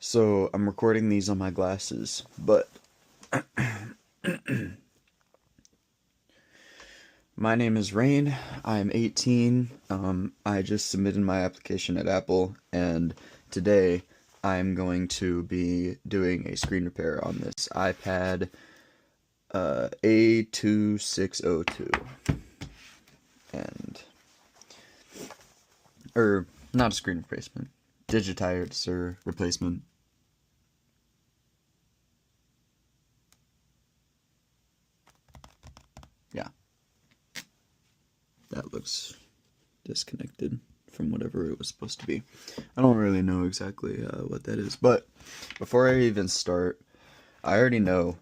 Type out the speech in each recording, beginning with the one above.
So I'm recording these on my glasses, but my name is Rain. I'm 18. I just submitted my application at Apple, and today I'm going to be doing a screen repair on this iPad A2602. And, or, not a screen replacement, digitizer replacement. Yeah. That looks disconnected from whatever it was supposed to be. I don't really know exactly what that is, but before I even start, I already know,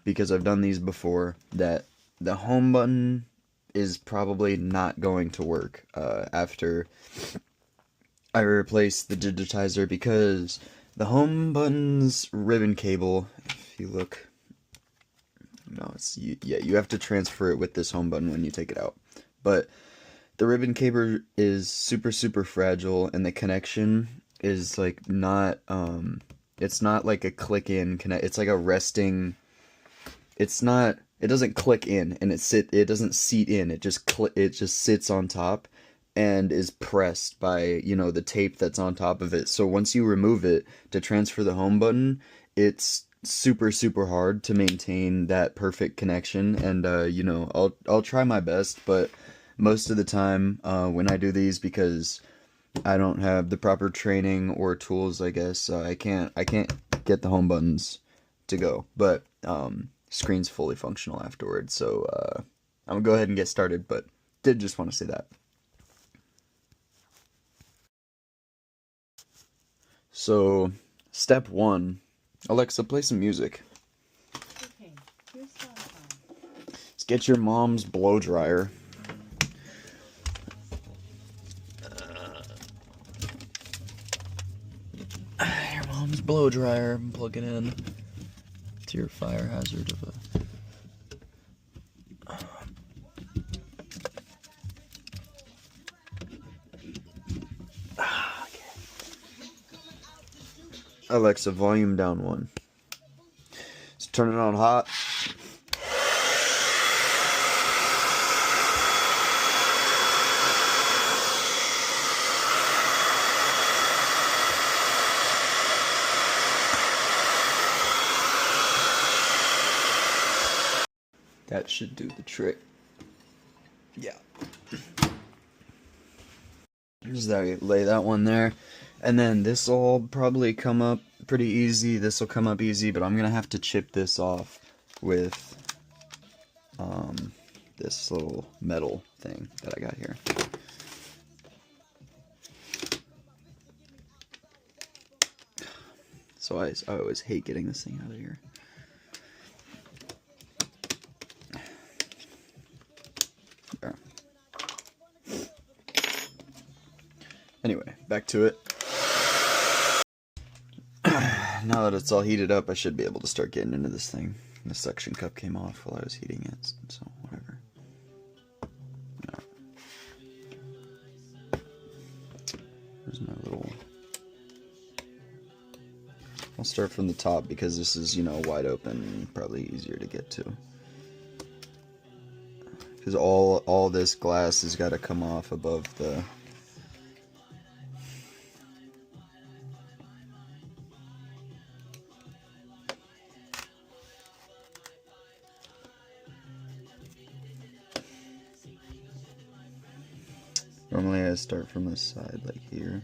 because I've done these before, that the home button is probably not going to work after I replace the digitizer, because the home button's ribbon cable, if you look, no, yeah, you have to transfer it with this home button when you take it out. But the ribbon cable is super fragile, and the connection is like not it's not like a click in connect. It's like a resting. It doesn't click in, and it doesn't seat in. It just sits on top and is pressed by, the tape that's on top of it. So once you remove it to transfer the home button, it's super hard to maintain that perfect connection. And I'll try my best, but most of the time when I do these, because I don't have the proper training or tools, I guess, I can't get the home buttons to go. But screen's fully functional afterwards, so I'm gonna go ahead and get started, but did just want to say that. So, step 1, Alexa, play some music. Okay, here's Let's get your mom's blow dryer. Your mom's blow dryer. Plug it in to your fire hazard of a. Alexa, volume down 1. Let's turn it on hot. That should do the trick. Yeah. Just lay that one there. And then this will probably come up pretty easy. This will come up easy, but I'm going to have to chip this off with this little metal thing that I got here. So I always hate getting this thing out of here. There. Anyway, back to it. Now that it's all heated up, I should be able to start getting into this thing. The suction cup came off while I was heating it, so whatever. No. There's my little... I'll start from the top because this is, wide open and probably easier to get to. Because all this glass has got to come off above the... Normally I start from this side, like here.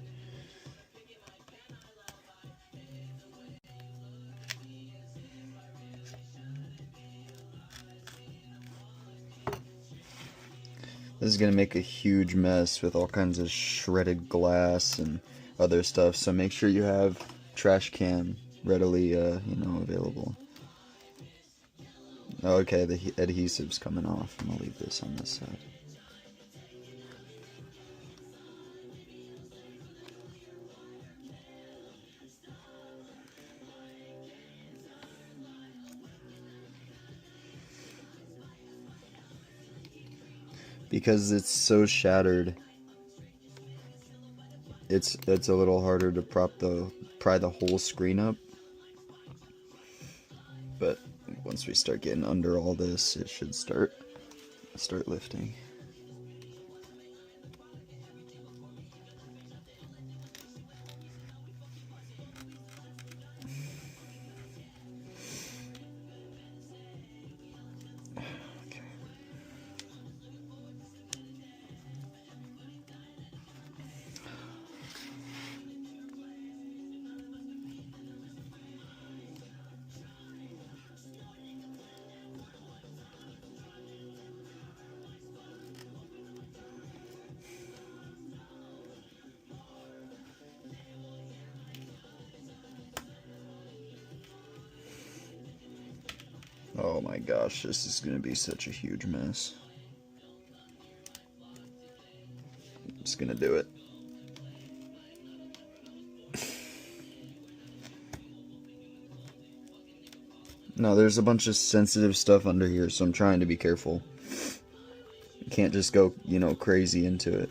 This is going to make a huge mess with all kinds of shredded glass and other stuff, so make sure you have trash can readily, available. Okay, the adhesive's coming off. I'm going to leave this on this side. Because it's so shattered, it's a little harder to prop the pry the whole screen up. But once we start getting under all this, it should start lifting. Oh my gosh, this is gonna be such a huge mess. I'm just gonna do it. No, there's a bunch of sensitive stuff under here, so I'm trying to be careful. You can't just go, you know, crazy into it.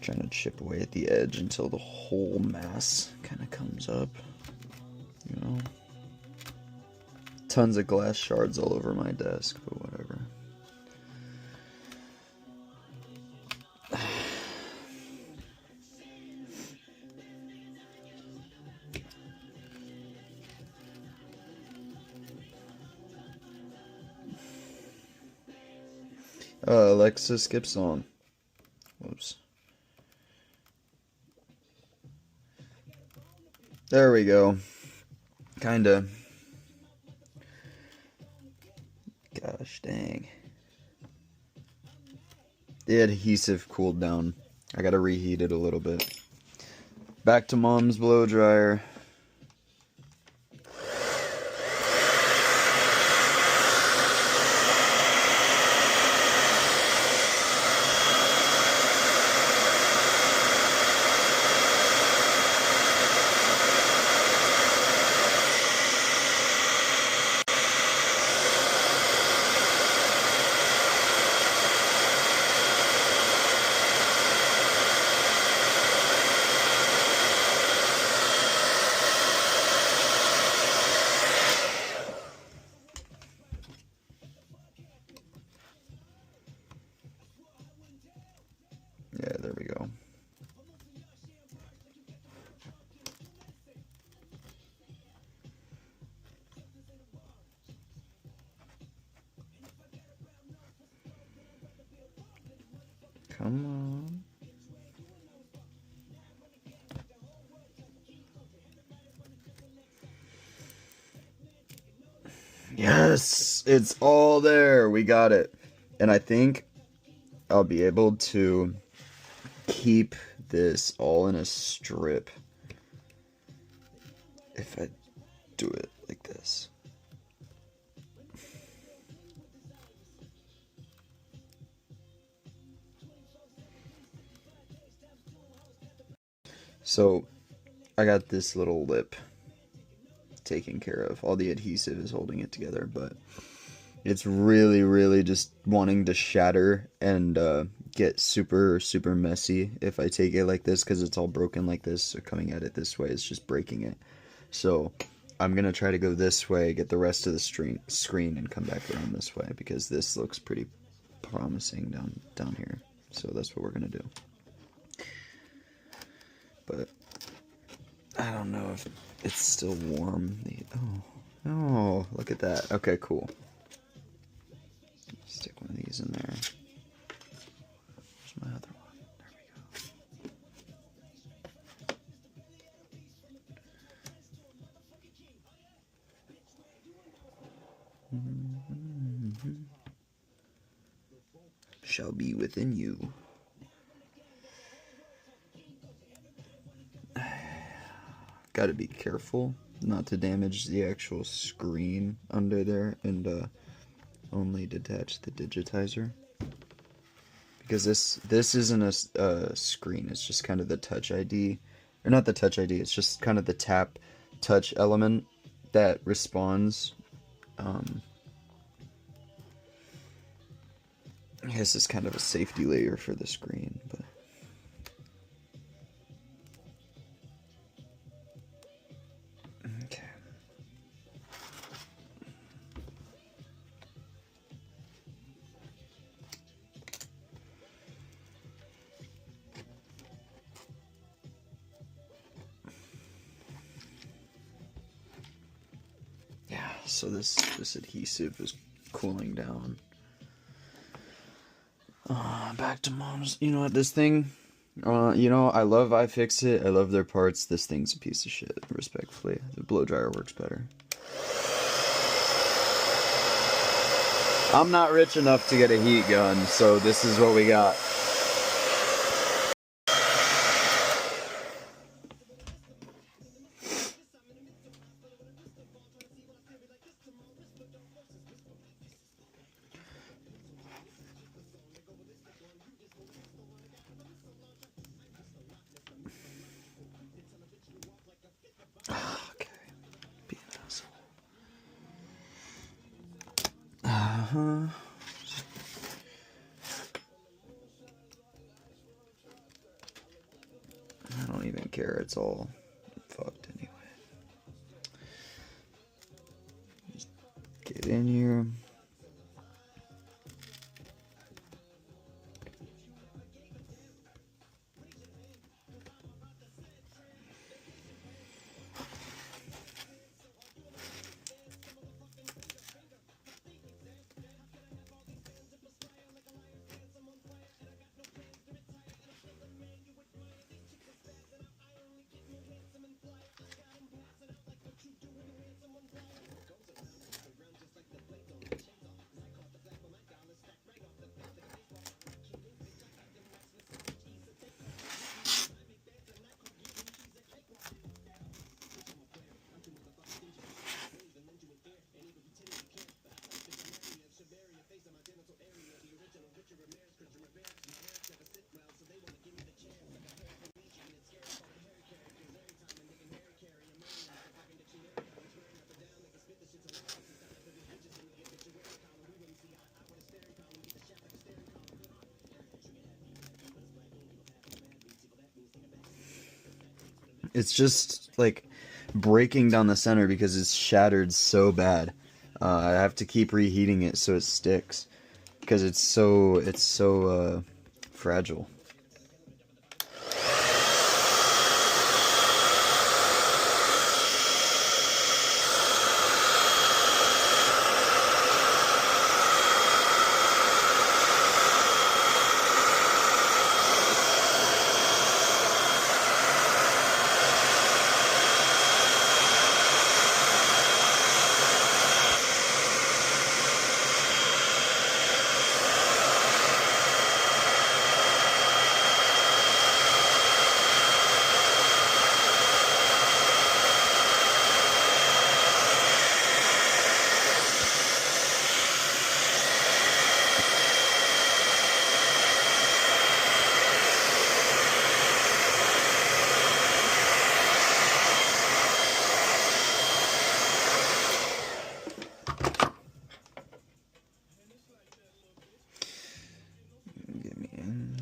Trying to chip away at the edge until the whole mass kind of comes up. You know? Tons of glass shards all over my desk, but whatever. Alexa, skip song. Whoops. There we go. Kinda. Gosh dang. The adhesive cooled down. I gotta reheat it a little bit. Back to mom's blow dryer. Yeah, there we go. Come on. Yes, it's all there. We got it. And I think I'll be able to keep this all in a strip if I do it like this. So I got this little lip taken care of. All the adhesive is holding it together, but it's really just wanting to shatter and get super messy if I take it like this, because it's all broken like this, so coming at it this way is just breaking it. So I'm gonna try to go this way, get the rest of the screen and come back around this way, because this looks pretty promising down here. So that's what we're gonna do. But I don't know if it's still warm. Oh, look at that. Okay, cool. Stick one of these in there. Where's my other one? There we go. Shall be within you. Gotta be careful not to damage the actual screen under there, and only detach the digitizer, because this isn't a screen. It's just kind of the touch ID, or not the touch ID. It's just kind of the tap touch element that responds. I guess it's kind of a safety layer for the screen, but So this adhesive is cooling down. Back to mom's. You know what? This thing. I love iFixit. I love their parts. This thing's a piece of shit. Respectfully, the blow dryer works better. I'm not rich enough to get a heat gun, so this is what we got. Okay. Be an asshole. Uh-huh. I don't even care. It's all fucked anyway. Just get in here. It's just like breaking down the center because it's shattered so bad. I have to keep reheating it so it sticks because it's so fragile. Get me in.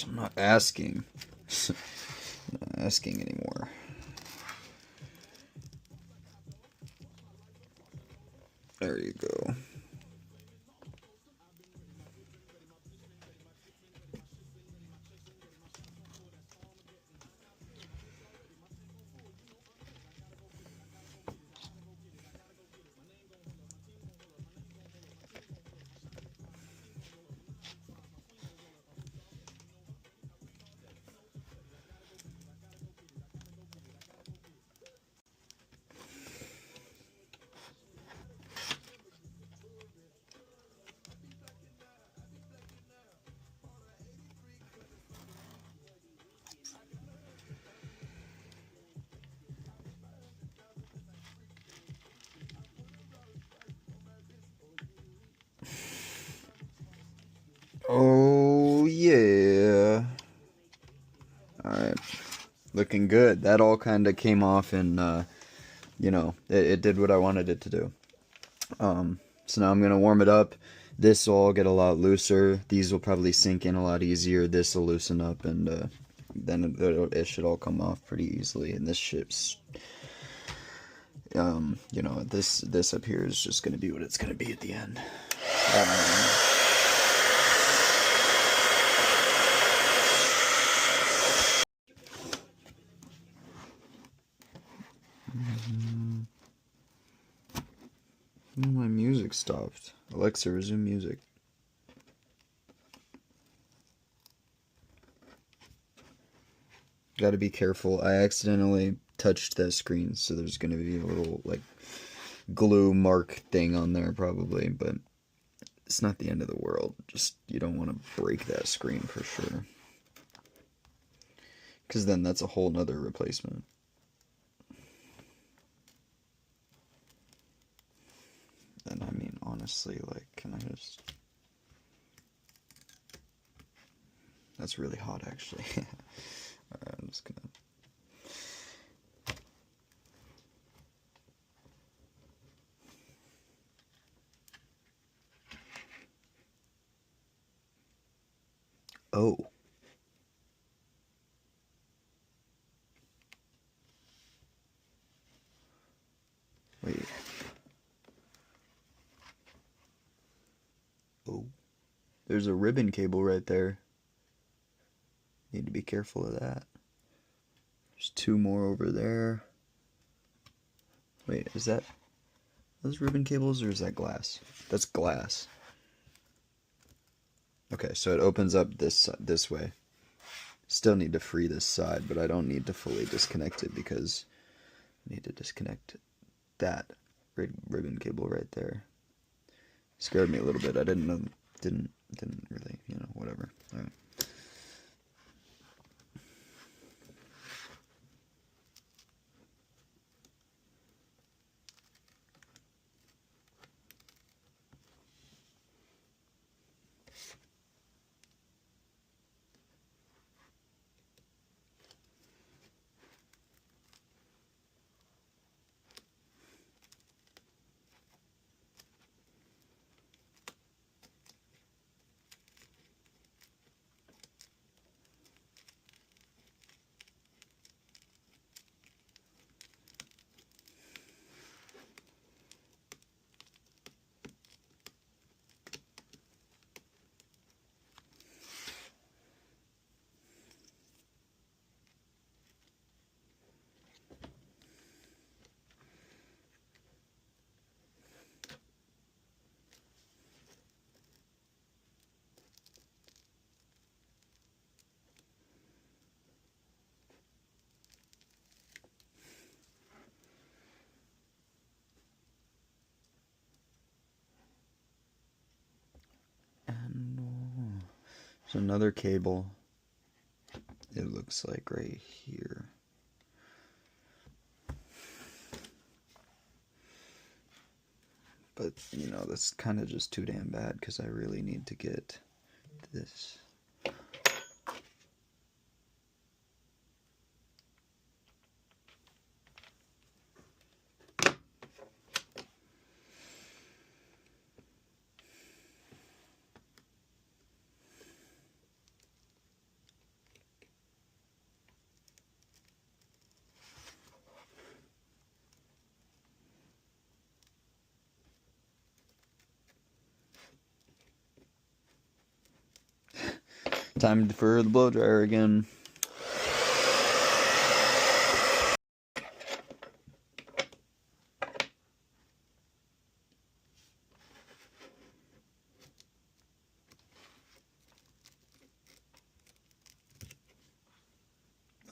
I'm not asking. I'm not asking anymore. There you go. Oh yeah. Alright. Looking good. That all kind of came off and it did what I wanted it to do. So now I'm gonna warm it up. This will all get a lot looser. These will probably sink in a lot easier. This will loosen up, and then it should all come off pretty easily. And this ship's, this up here is just gonna be what it's gonna be at the end. stopped. Alexa, resume music. Gotta be careful. I accidentally touched that screen, so there's gonna be a little, like, glue mark thing on there probably, but it's not the end of the world. Just, you don't want to break that screen for sure. Because then that's a whole nother replacement. And I mean, honestly, like, can I just... That's really hot, actually. Alright, I'm just gonna... Oh. Wait. Oh. There's a ribbon cable right there. Need to be careful of that. There's two more over there. Wait, is that those ribbon cables or is that glass? That's glass. Okay, so it opens up this way. Still need to free this side, but I don't need to fully disconnect it because I need to disconnect that ribbon cable right there. Scared me a little bit. I didn't know, didn't really, whatever. All right. And there's another cable. It looks like right here. But, that's kind of just too damn bad because I really need to get this. Time for the blow dryer again.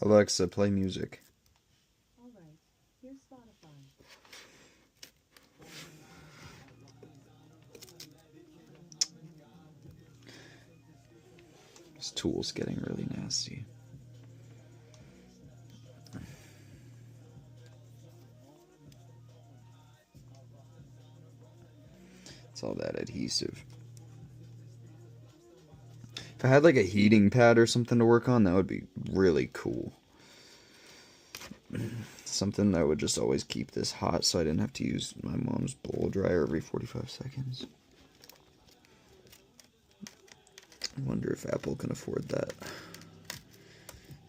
Alexa, play music. Alright, here's Spotify. This tool's getting really nasty. It's all that adhesive. If I had like a heating pad or something to work on, that would be really cool. Something that would just always keep this hot so I didn't have to use my mom's blow dryer every 45 seconds. I wonder if Apple can afford that.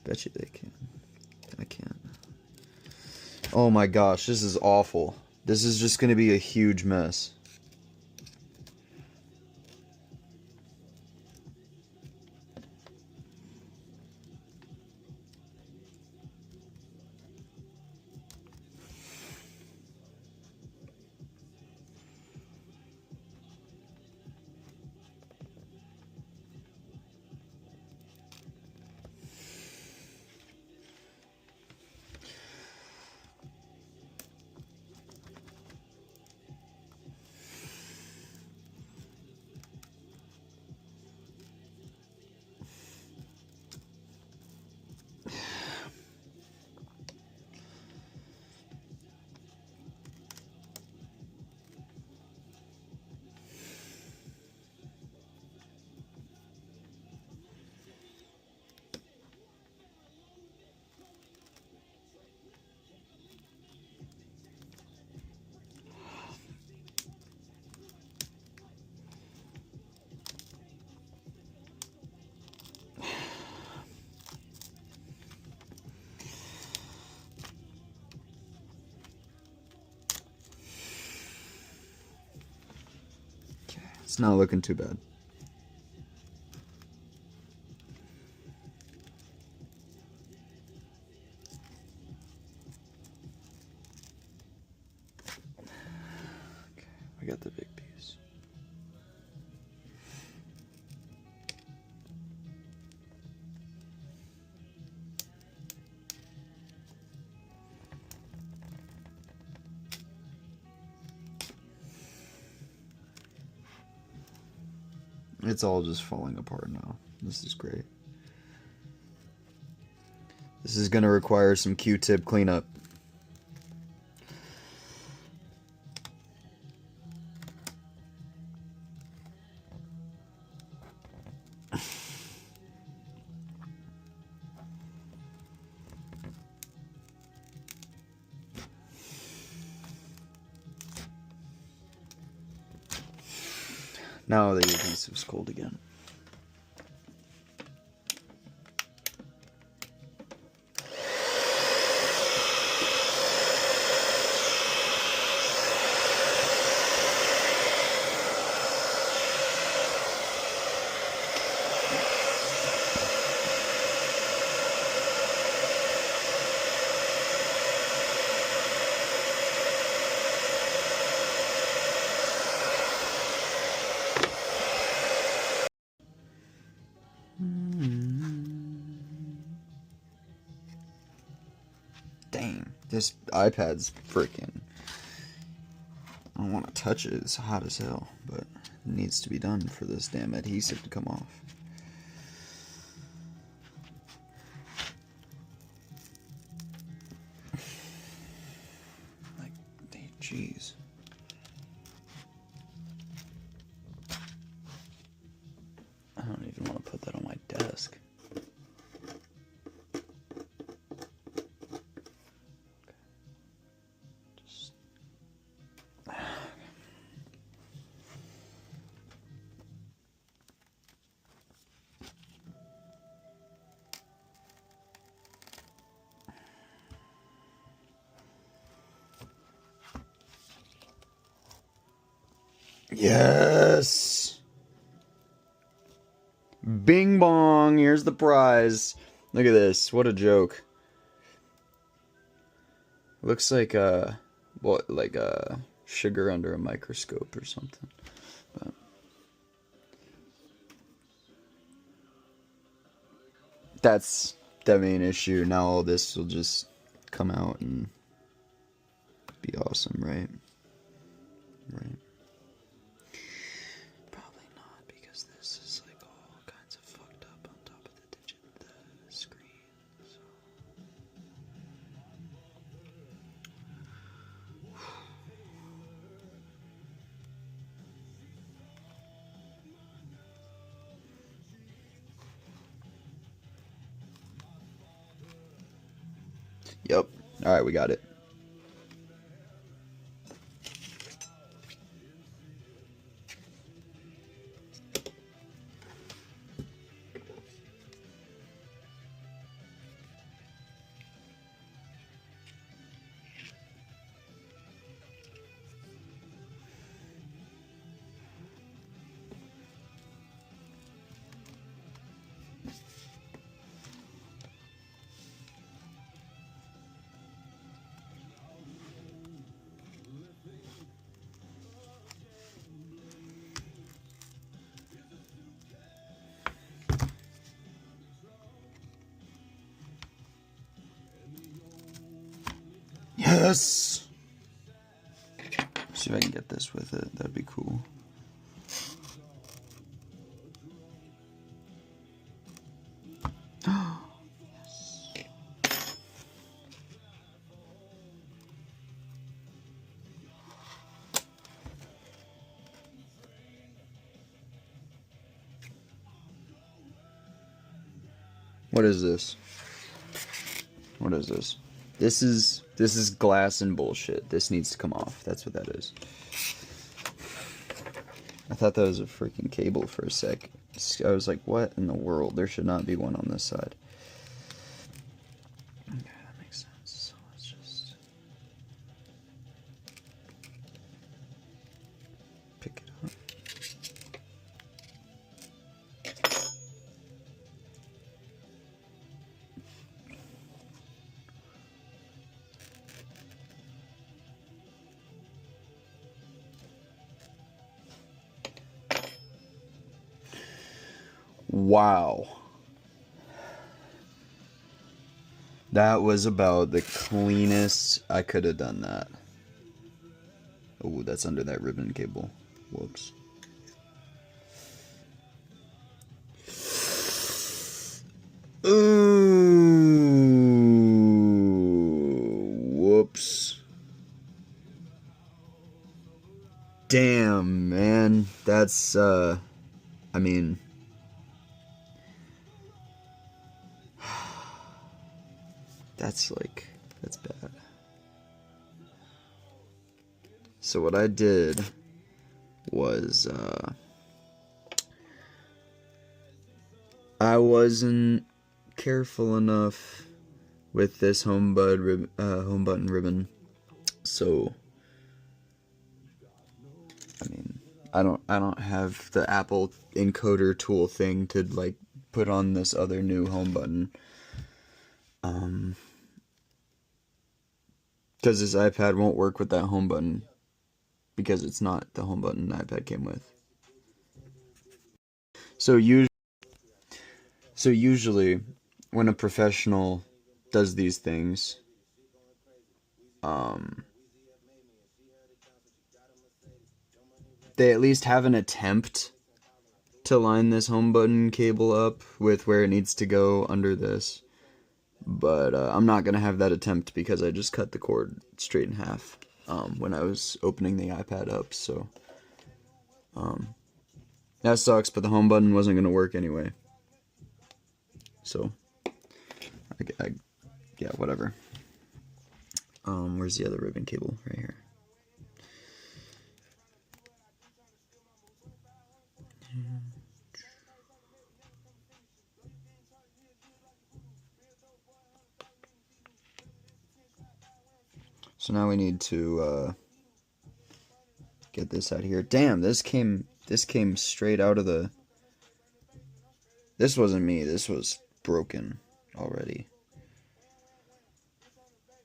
Bet you they can. I can't. Oh my gosh, this is awful. This is just going to be a huge mess. It's not looking too bad. Okay, I got the big piece. It's all just falling apart now. This is great. This is gonna require some Q-tip cleanup. Now the adhesive's cold again. Dang, this iPad's freaking. I don't want to touch it, it's hot as hell, but it needs to be done for this damn adhesive to come off. Like, jeez. I don't even want to put that on my desk. Yes! Bing bong, here's the prize. Look at this, what a joke. Looks like what, like sugar under a microscope or something. But that's the main issue. Now all this will just come out and be awesome, right? Right. Probably not, because this is like all kinds of fucked up on top of the screen. So. Yep. Alright, we got it. Yes! See if I can get this with it. That'd be cool. What is this? What is this? This is glass and bullshit. This needs to come off. That's what that is. I thought that was a freaking cable for a sec. I was like, what in the world? There should not be one on this side. Okay, that makes sense. So let's just pick it up. Wow. That was about the cleanest I could have done that. Oh, that's under that ribbon cable. Whoops. Ooh. Whoops. Damn, man. That's, I mean... That's bad. So what I did was, I wasn't careful enough with this home button ribbon. So, I mean, I don't have the Apple encoder tool thing to like put on this other new home button. Because this iPad won't work with that home button because it's not the home button the iPad came with. So usually when a professional does these things, they at least have an attempt to line this home button cable up with where it needs to go under this. But I'm not going to have that attempt because I just cut the cord straight in half when I was opening the iPad up. So that sucks, but the home button wasn't going to work anyway. So, yeah, whatever. Where's the other ribbon cable? Right here. So now we need to get this out here. Damn, this came straight out of the... This wasn't me. This was broken already.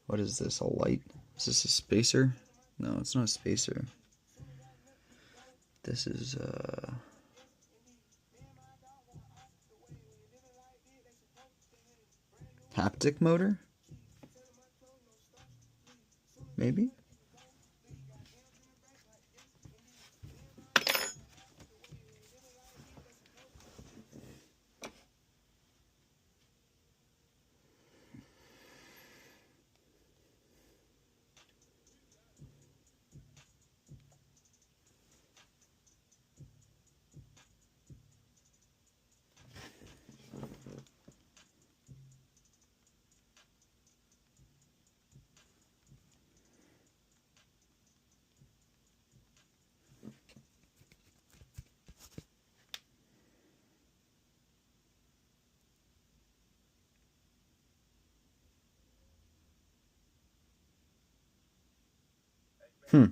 What is this? A light? Is this a spacer? No, it's not a spacer. This is haptic motor? Maybe? Hmm.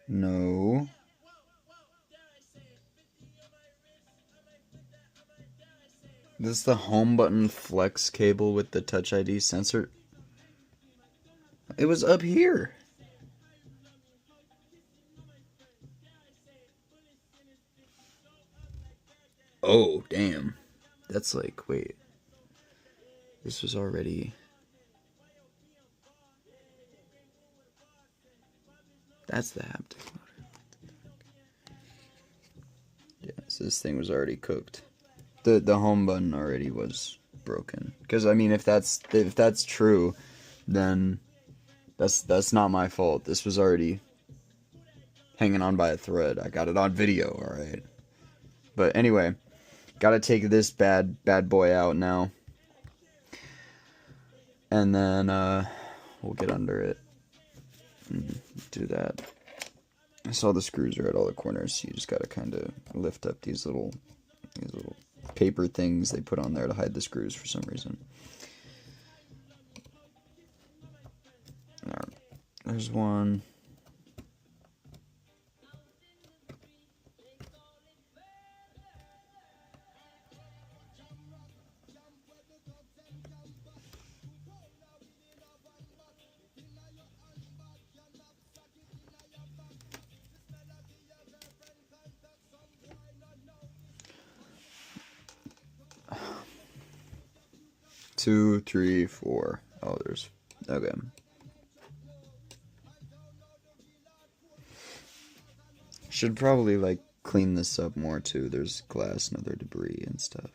No. This is the home button flex cable with the Touch ID sensor. It was up here. Oh, damn. That's like, wait. This was already... That's the haptic motor. Yeah, so this thing was already cooked. The home button already was broken. Because I mean, if that's true, then that's not my fault. This was already hanging on by a thread. I got it on video, all right. But anyway, gotta take this bad boy out now, and then we'll get under it and do that. I saw the screws are at all the corners, so you just gotta kind of lift up these little paper things they put on there to hide the screws for some reason. Alright, there's one. 2, 3, 4. Oh, there's... Okay. Should probably, like, clean this up more, too. There's glass and other debris and stuff.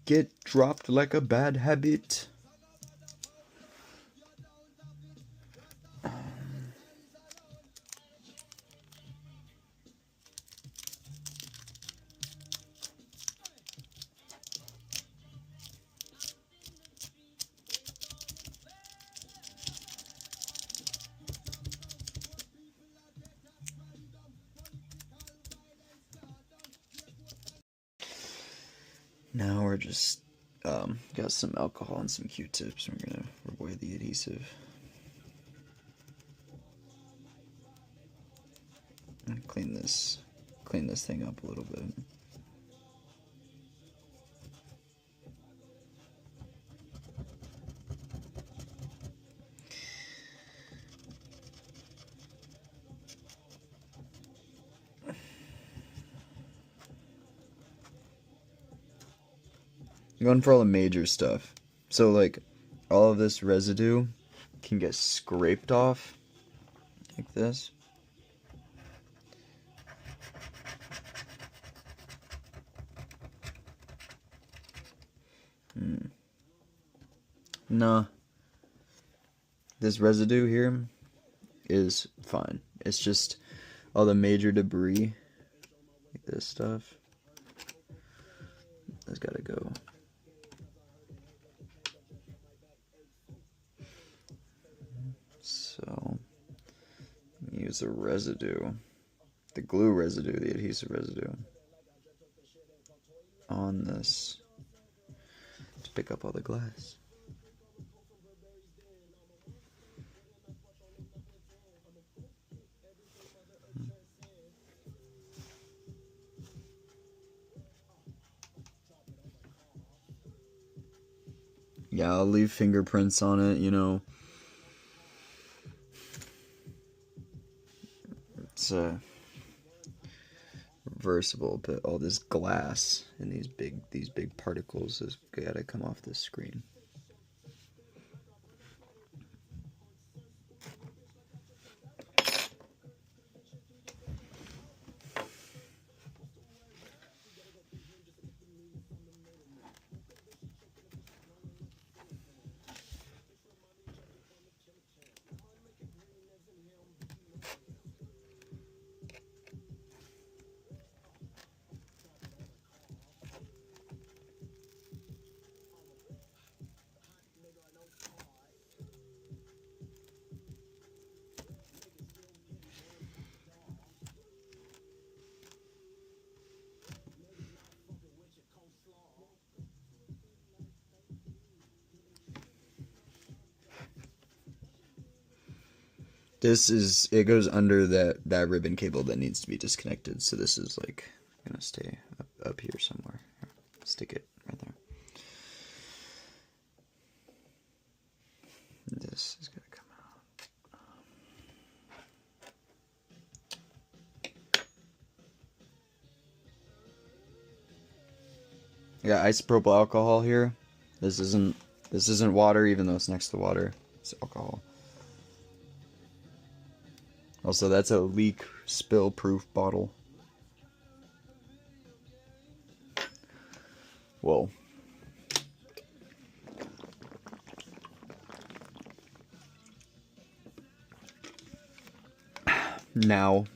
Get dropped like a bad habit. Now we're just got some alcohol and some Q-tips. We're gonna avoid the adhesive. And clean this thing up a little bit. Going for all the major stuff. So like all of this residue can get scraped off like this. Nah. This residue here is fine. It's just all the major debris, like this stuff, that's gotta go. So, use the residue, the glue residue, the adhesive residue, on this to pick up all the glass. Yeah, I'll leave fingerprints on it, you know. It's reversible, but all this glass and these big particles has gotta come off this screen. It goes under that ribbon cable that needs to be disconnected. So this is like gonna stay up here somewhere. Stick it right there. This is gonna come out. I got isopropyl alcohol here. This isn't water, even though it's next to water. It's alcohol. Also, that's a leak spill proof bottle. Whoa. Now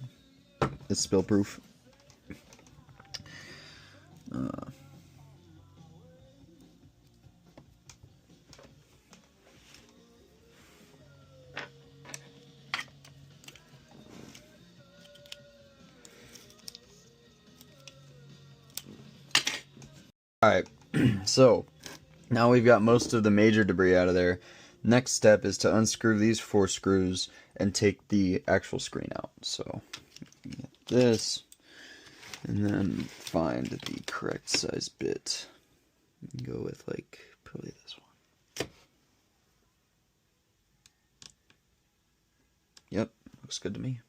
it's spill proof. Alright, so now we've got most of the major debris out of there. Next step is to unscrew these 4 screws and take the actual screen out. So this, and then find the correct size bit. Go with like probably this one. Yep, looks good to me.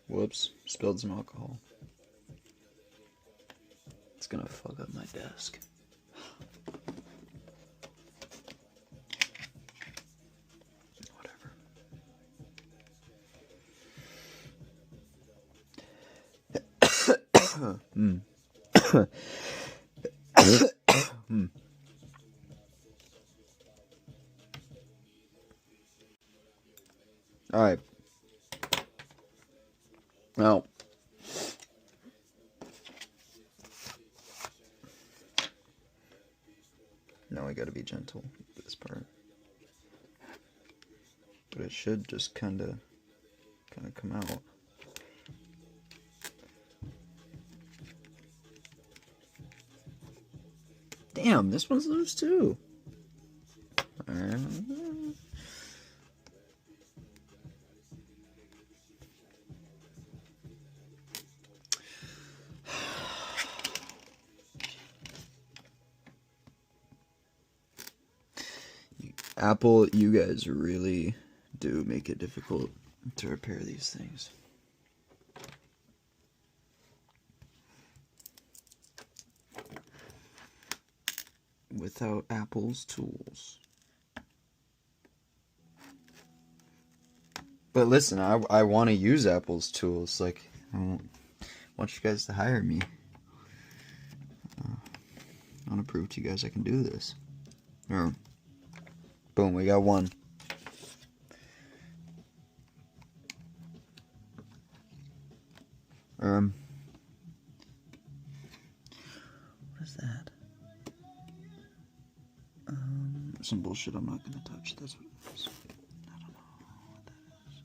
Whoops, spilled some alcohol. It's gonna fuck up my desk. Whatever. Alright. Now, now I gotta be gentle with this part. But it should just kinda come out. Damn, this one's loose too. Apple, you guys really do make it difficult to repair these things. Without Apple's tools. But listen, I want to use Apple's tools. Like, I want you guys to hire me. I want to prove to you guys I can do this. Or, boom, we got one. What is that? Some bullshit I'm not gonna touch. That's what it is. I don't know what that is.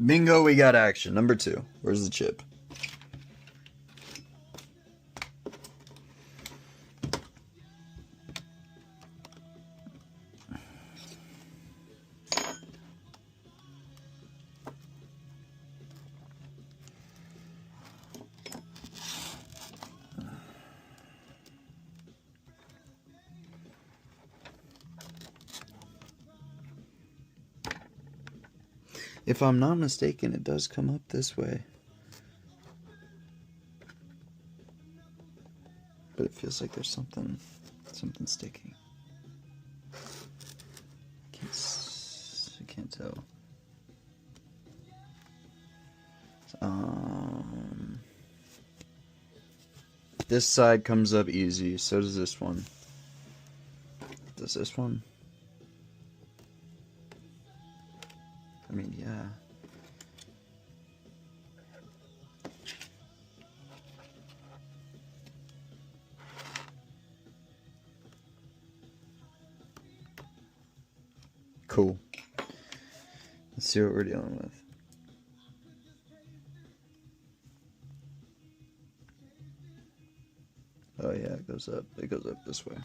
Bingo, we got action. Number 2. Where's the chip? If I'm not mistaken, it does come up this way. But it feels like there's something sticking. I can't tell. This side comes up easy, so does this one. Does this one? I mean, yeah. Cool. Let's see what we're dealing with. Oh yeah, it goes up. It goes up this way.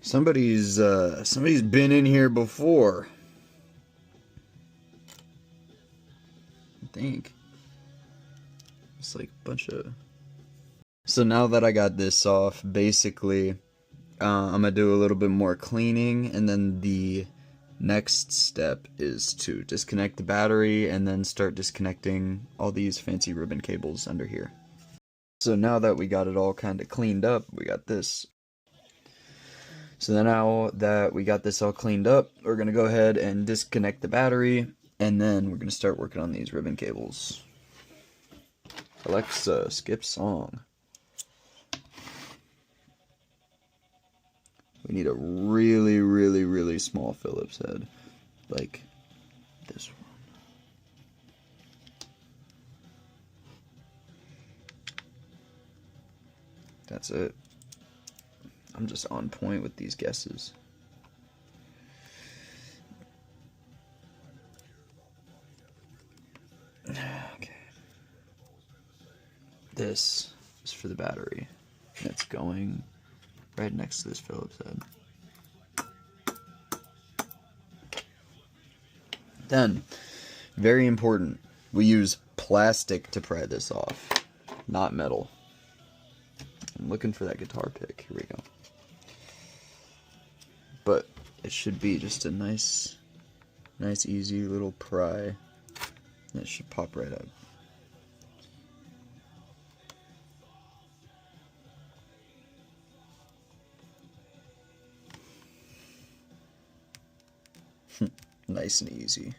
Somebody's been in here before. I think. It's like a bunch of... So now that I got this off, basically, I'm gonna do a little bit more cleaning, and then the Next step is to disconnect the battery and then start disconnecting all these fancy ribbon cables under here. So now that we got it all kind of cleaned up, we got this. So then now that we got this all cleaned up, we're going to go ahead and disconnect the battery, and then we're going to start working on these ribbon cables. Alexa, skip song. We need a really, really, really small Phillips head, like this one. That's it. I'm just on point with these guesses. Okay. This is for the battery. And it's going right next to this Phillips head. Then, very important, we use plastic to pry this off, not metal. I'm looking for that guitar pick. Here we go. But it should be just a nice easy little pry. And it should pop right out. Nice and easy.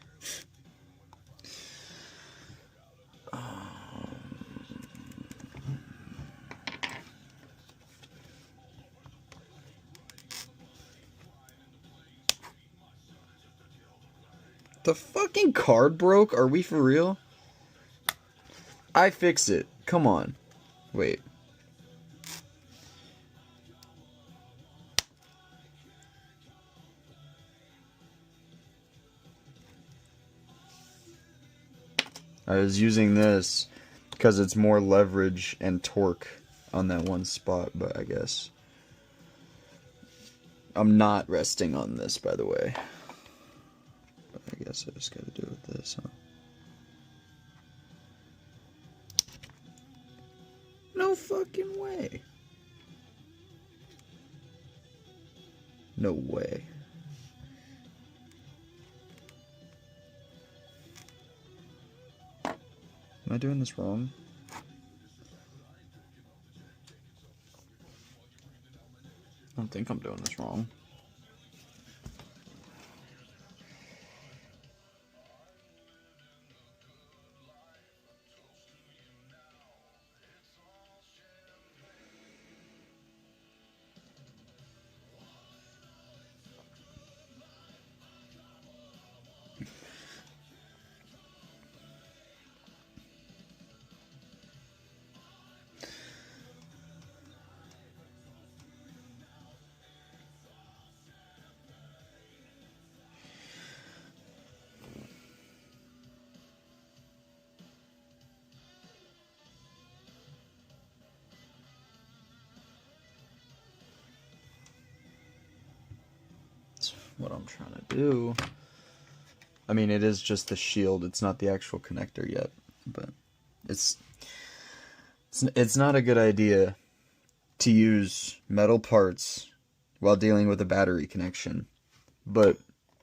The fucking card broke? Are we for real? I fix it. Come on. Wait. I was using this because it's more leverage and torque on that one spot, but I guess I'm not resting on this, by the way. But I guess I just gotta do it with this, huh? No fucking way. No way. Am I doing this wrong? I don't think I'm doing this wrong. That's what I'm trying to do. I mean, it is just the shield. It's not the actual connector yet, but it's not a good idea to use metal parts while dealing with a battery connection. But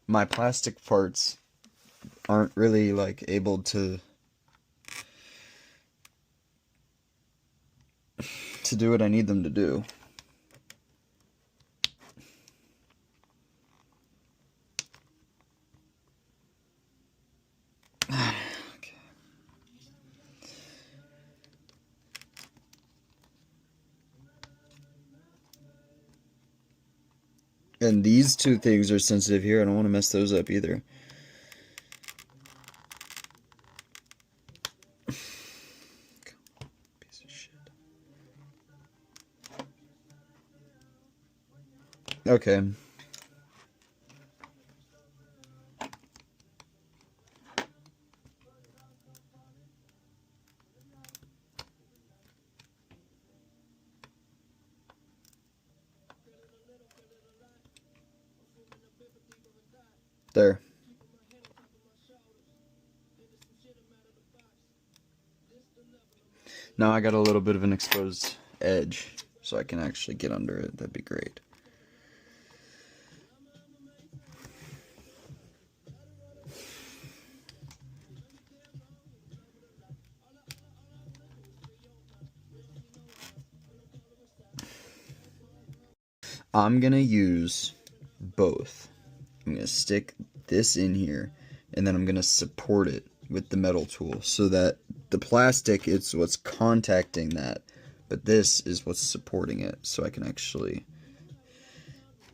my plastic parts aren't really like able to do what I need them to do. Okay. And these two things are sensitive here. I don't want to mess those up either. Piece of shit. Okay. There. Now I got a little bit of an exposed edge, so I can actually get under it. That'd be great. I'm gonna use both. I'm gonna stick this in here, and then I'm gonna support it with the metal tool so that the plastic is what's contacting that, but this is what's supporting it, so I can actually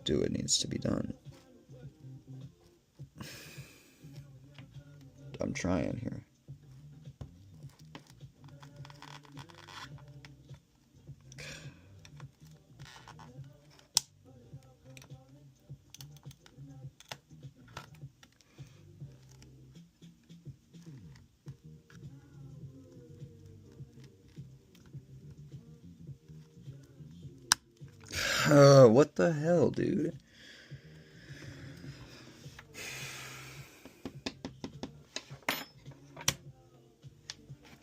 do what needs to be done. I'm trying here. What the hell, dude?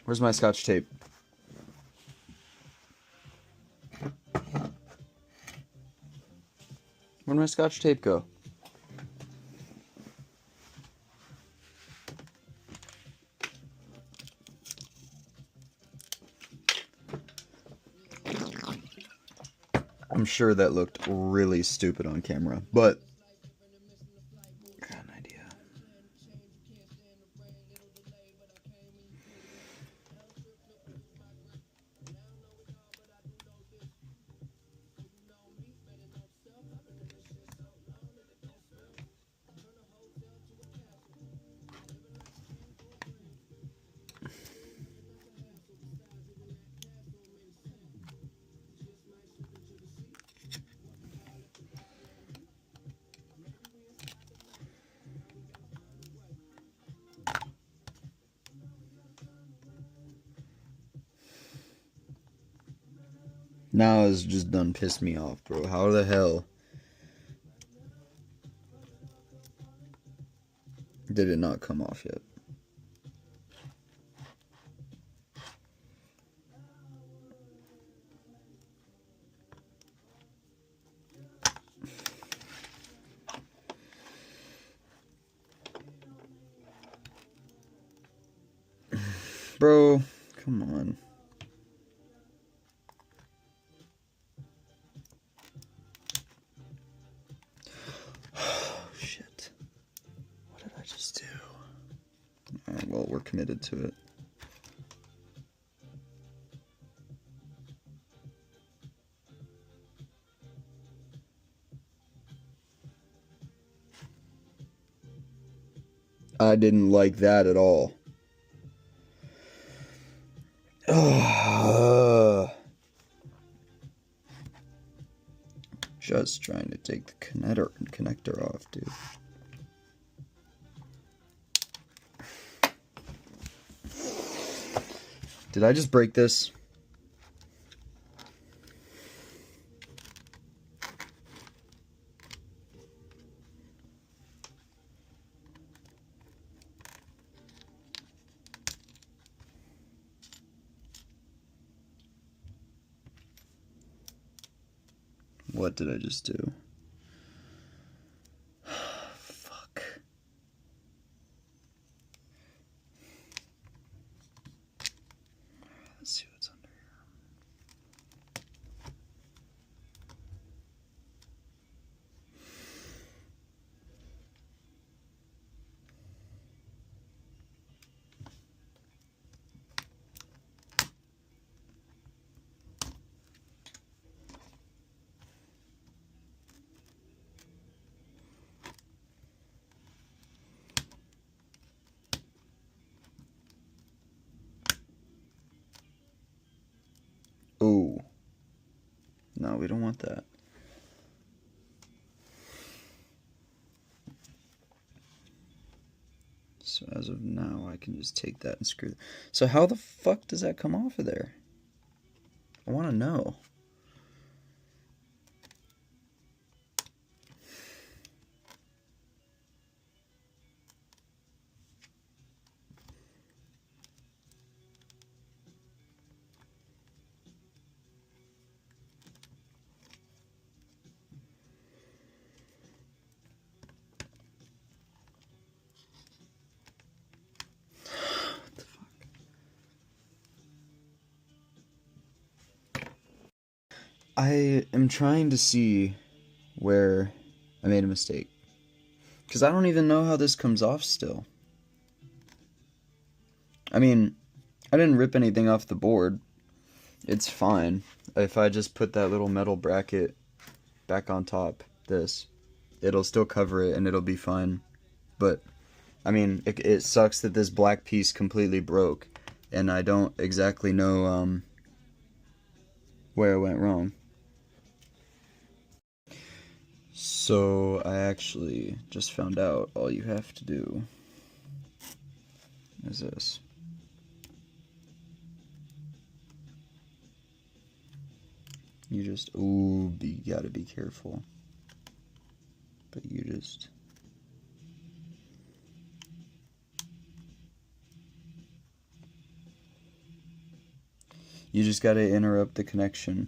Where's my scotch tape? Where'd my scotch tape go? I'm sure that looked really stupid on camera, but I got an idea. Now it's just done pissed me off, bro. How the hell did it not come off yet? Bro, come on. Oh, shit. What did I just do? Alright, well, we're committed to it. I didn't like that at all. Just trying to take the connector off, dude. Did I just break this? What did I just do? Fuck. Let's see what's under here. Ooh. No, we don't want that. So as of now, I can just take that and screw it. So how the fuck does that come off of there? I want to know. I am trying to see where I made a mistake. Because I don't even know how this comes off still. I mean, I didn't rip anything off the board. It's fine. If I just put that little metal bracket back on top, it'll still cover it and it'll be fine. But, I mean, it sucks that this black piece completely broke. And I don't exactly know where it went wrong. So I actually just found out all you have to do is this. You just, ooh, you gotta be careful. But you just gotta interrupt the connection.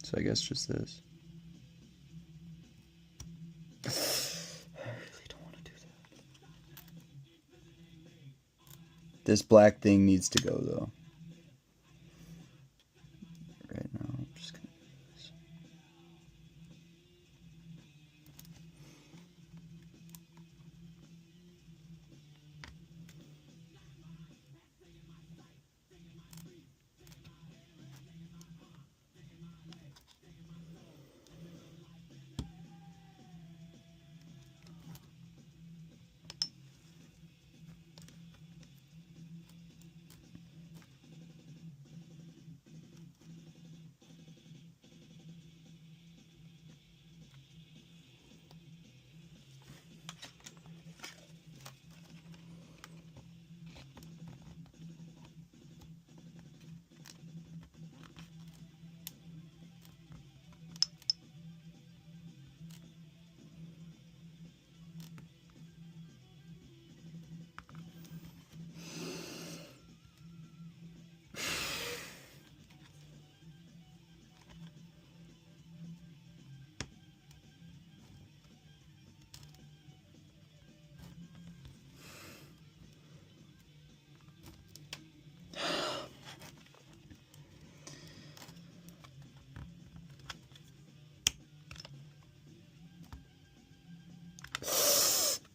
So I guess just this. I really don't want to do that. This black thing needs to go though. Right now, I'm just gonna do this.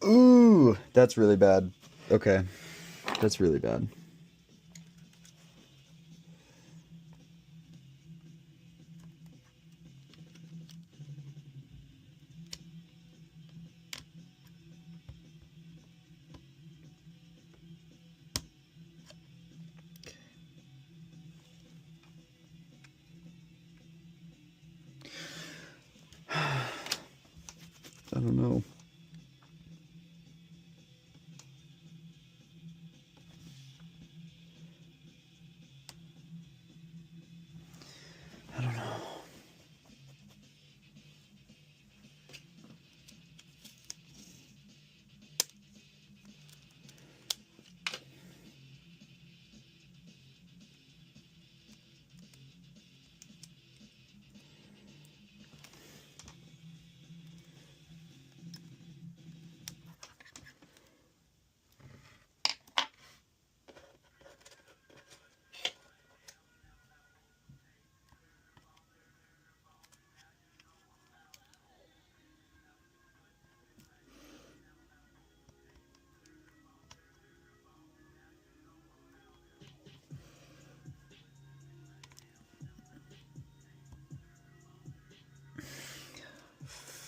Ooh, that's really bad. Okay, that's really bad. I don't know. I don't know.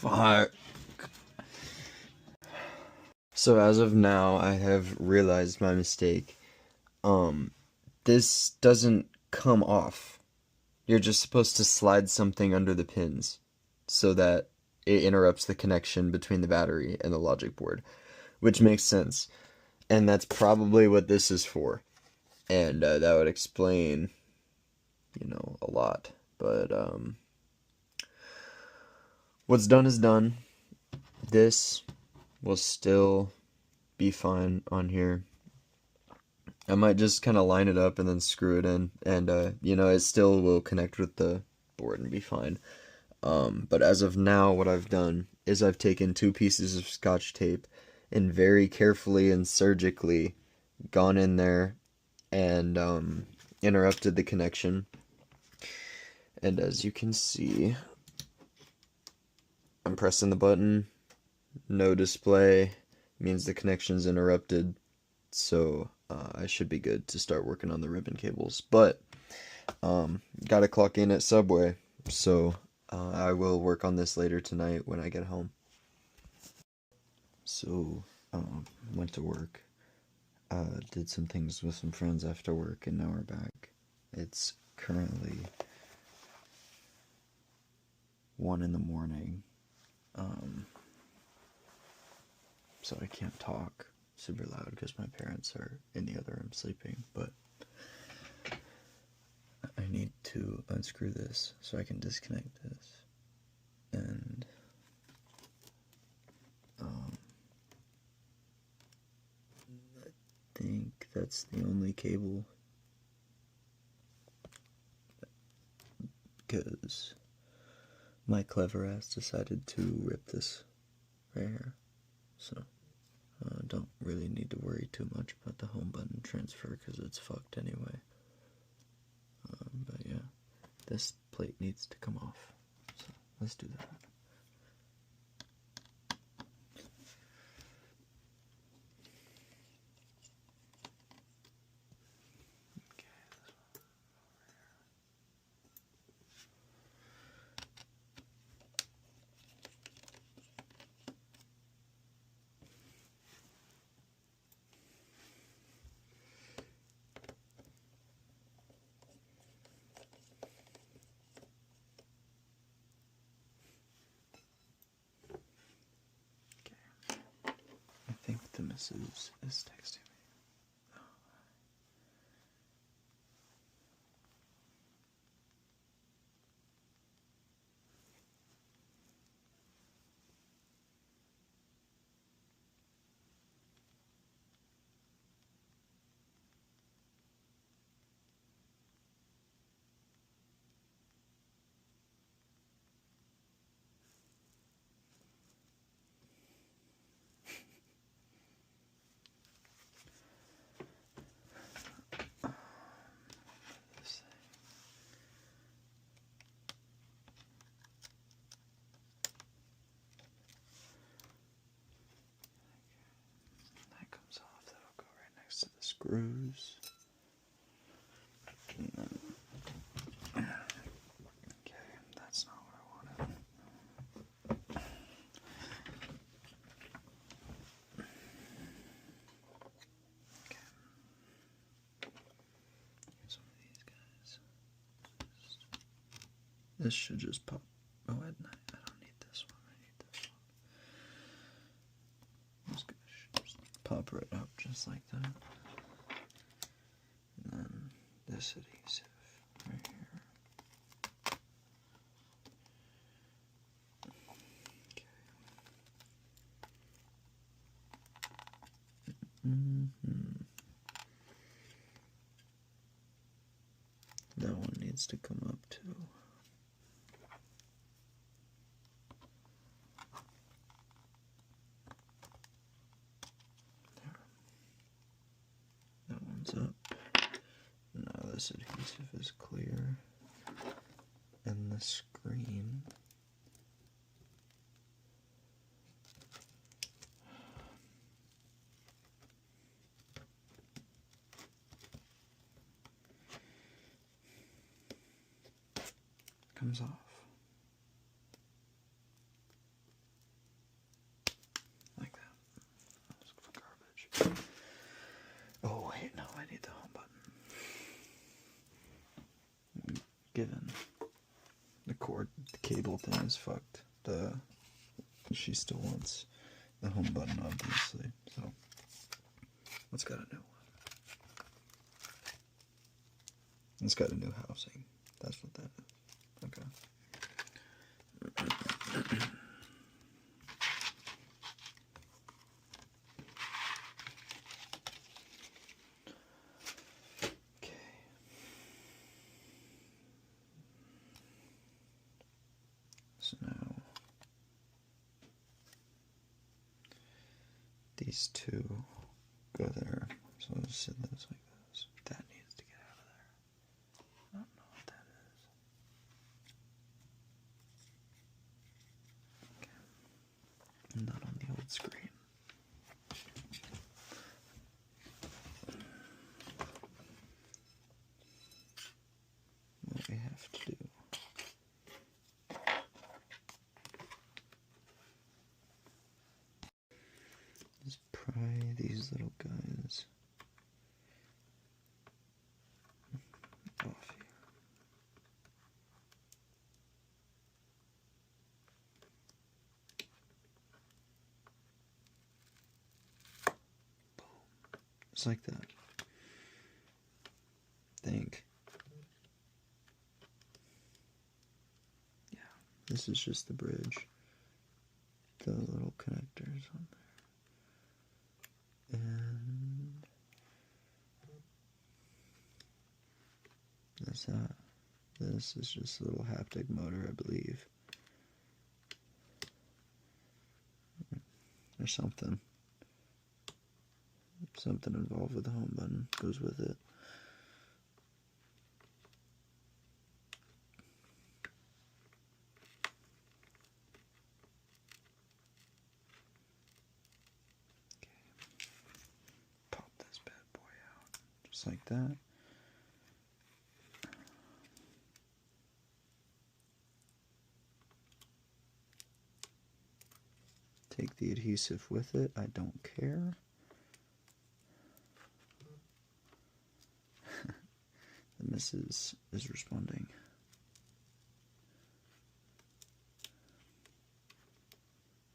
Fuck. So as of now, I have realized my mistake. This doesn't come off. You're just supposed to slide something under the pins so that it interrupts the connection between the battery and the logic board, which makes sense. And that's probably what this is for. And that would explain, a lot. But what's done is done. This will still be fine on here. I might just kind of line it up and then screw it in, and it still will connect with the board and be fine. But as of now, what I've done is I've taken 2 pieces of Scotch tape and very carefully and surgically gone in there and interrupted the connection. And as you can see, I'm pressing the button, no display, means the connection's interrupted, so I should be good to start working on the ribbon cables. But gotta clock in at Subway, so I will work on this later tonight when I get home. So, went to work, did some things with some friends after work, and now we're back. It's currently 1 in the morning, so I can't talk super loud because my parents are in the other room sleeping, but I need to unscrew this so I can disconnect this, and I think that's the only cable, because my clever ass decided to rip this right here, so don't really need to worry too much about the home button transfer because it's fucked anyway. But yeah, this plate needs to come off, so let's do that. I think the missus is texting me. That comes off, that'll go right next to the screws. And then, okay, that's not what I wanted. Okay. Here's one of these guys. This should just pop. Oh, I don't need this one. I need this one. This guy should just pop right up just like that. And then this adhesive right here. Okay. That one needs to come up too. There. That one's up. Now this adhesive is clear. And the screen comes off. Like that. That's garbage. Oh wait, no, I need the home button. Given the cord, the cable thing is fucked. She still wants the home button, obviously. So let's get a new one. It's got a new housing. That's what that is. Okay. Okay. So now these two go there. So I'll just set those like this. That needs to get out of there. I don't know what that is. Okay. screen. What we have to do is pry these little guys off here. Just like that. Think. Yeah, this is just the bridge. The little connectors on there. And that's that. This is just a little haptic motor, I believe. Or something. Something involved with the home button goes with it. Pop this bad boy out, just like that. Take the adhesive with it, I don't care. The missus is responding.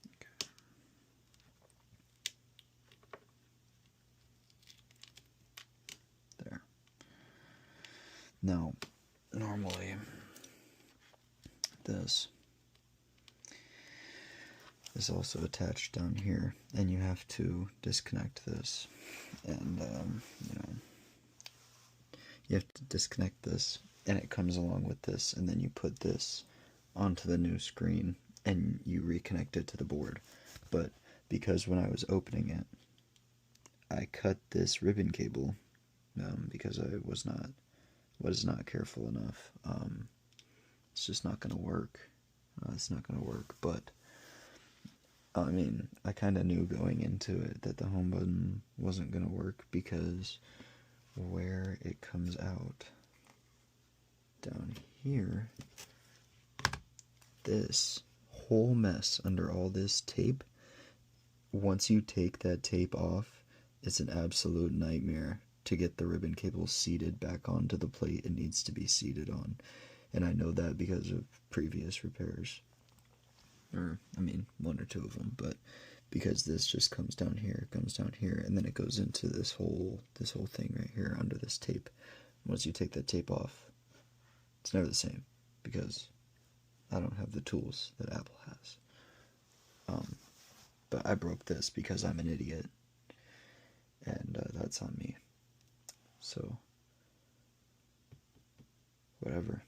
Okay. There. Now, normally, this is also attached down here, and you have to disconnect this, and you have to disconnect this, and it comes along with this, and then you put this onto the new screen, and you reconnect it to the board. But because when I was opening it, I cut this ribbon cable because I was not careful enough. It's just not going to work. It's not going to work, but I mean, I kind of knew going into it that the home button wasn't going to work because where it comes out down here, this whole mess under all this tape, once you take that tape off, it's an absolute nightmare to get the ribbon cable seated back onto the plate it needs to be seated on. And I know that because of previous repairs. Or, I mean, one or two of them, but because this just comes down here, and then it goes into this whole thing right here under this tape. Once you take that tape off, it's never the same because I don't have the tools that Apple has. But I broke this because I'm an idiot, and that's on me. So, whatever.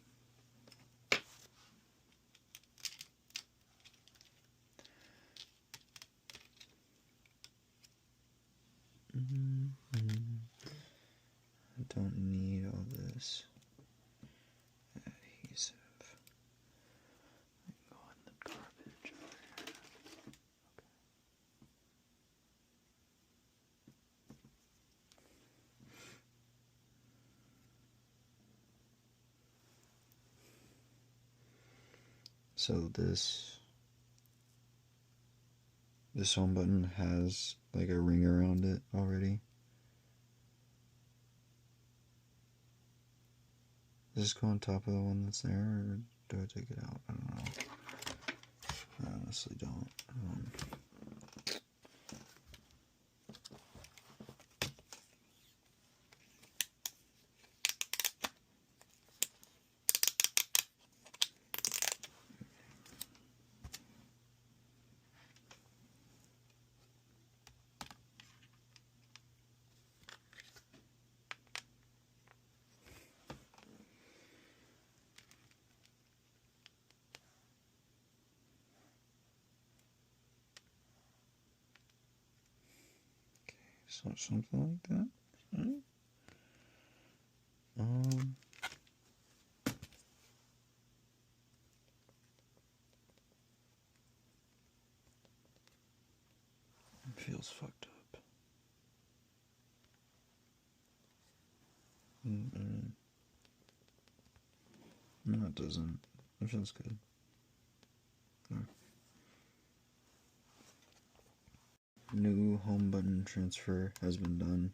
I don't need all this adhesive. I can go in the garbage over here. Okay. So this home button has like a ring around it already. Does this go on top of the one that's there, or do I take it out? I don't know. I honestly don't. So something like that. Right? feels fucked up. No, it doesn't. It feels good. No. New home button transfer has been done.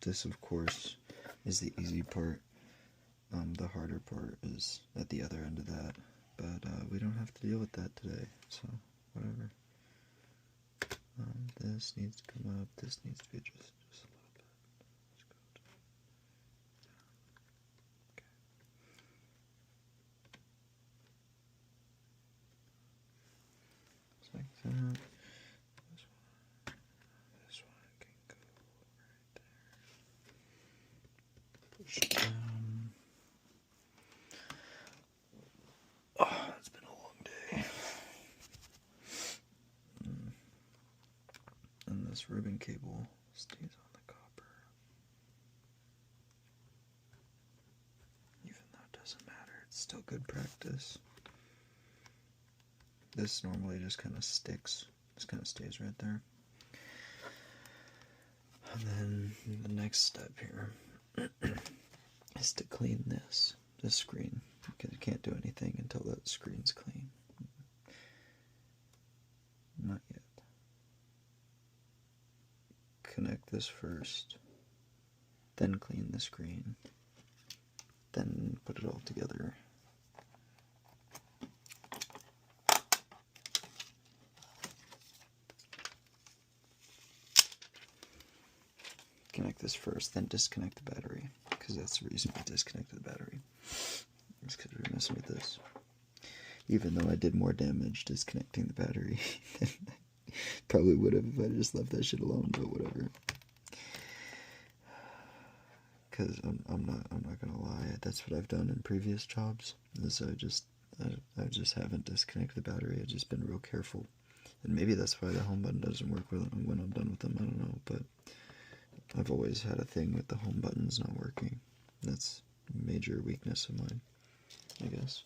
This, of course, is the easy part. The harder part is at the other end of that. But we don't have to deal with that today, so whatever. This needs to come up. This needs to be adjusted just a little bit. Let's go. Okay. Just like that. This one can go right there. Push it down. Oh, it's been a long day. And this ribbon cable stays on the copper. Even though it doesn't matter, it's still good practice. This normally just kind of sticks. Just kind of stays right there. And then the next step here is to clean this screen, because you can't do anything until that screen's clean. Not yet. Connect this first, then clean the screen, then put it all together. Connect this first, then disconnect the battery, because that's the reason I disconnected the battery. It's because we were messing with this. Even though I did more damage disconnecting the battery than I probably would have if I just left that shit alone, but whatever. Because I'm not gonna lie, that's what I've done in previous jobs. Is I just haven't disconnected the battery. I've just been real careful, and maybe that's why the home button doesn't work when I'm done with them. I don't know, but I've always had a thing with the home buttons not working. That's a major weakness of mine, I guess.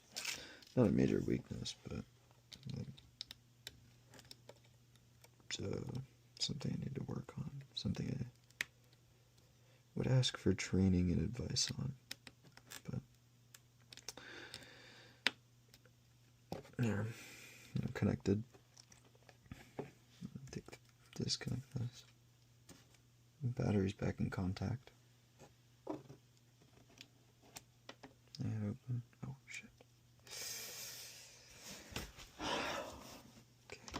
Not a major weakness, but something I need to work on. Something I would ask for training and advice on. But there, I'm connected. Disconnect this. Battery's back in contact. And open. Oh shit. Okay.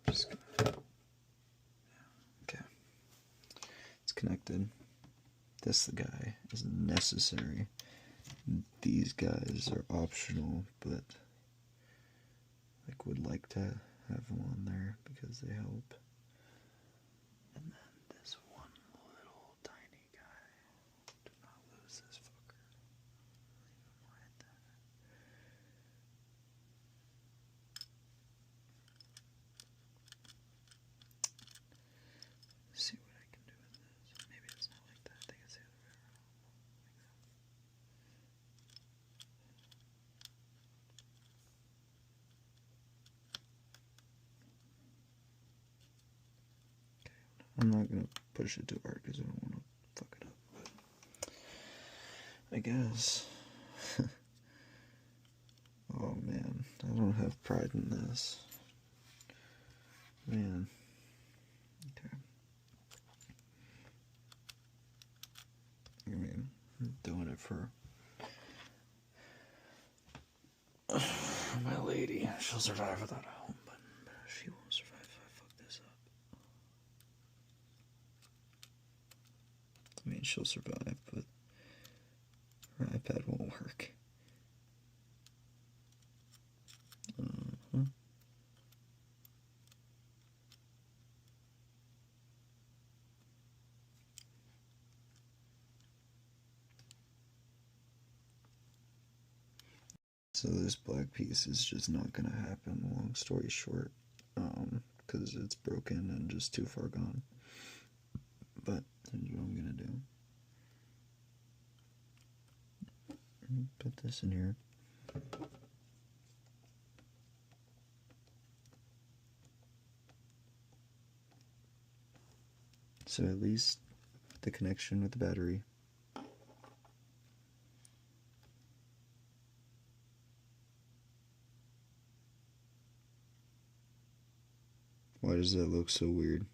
Just gonna, okay. It's connected. This guy is necessary. These guys are optional, but would like to have them on there because they help. And then this one little tiny guy. Do not lose this fucker. Leave him right there. See what I can do with this. Maybe it's not like that. I think it's the other way around. I'm not gonna push it too hard because I don't want to fuck it up. But I guess. Oh man, I don't have pride in this. Man. Okay. I mean, I'm doing it for my lady. She'll survive without a home button, but she won't survive if I fuck this up. I mean, she'll survive, but her iPad won't work. So this black piece is just not gonna happen, long story short, because it's broken and just too far gone. But here's what I'm gonna do. Put this in here. So at least the connection with the battery. Why does that look so weird?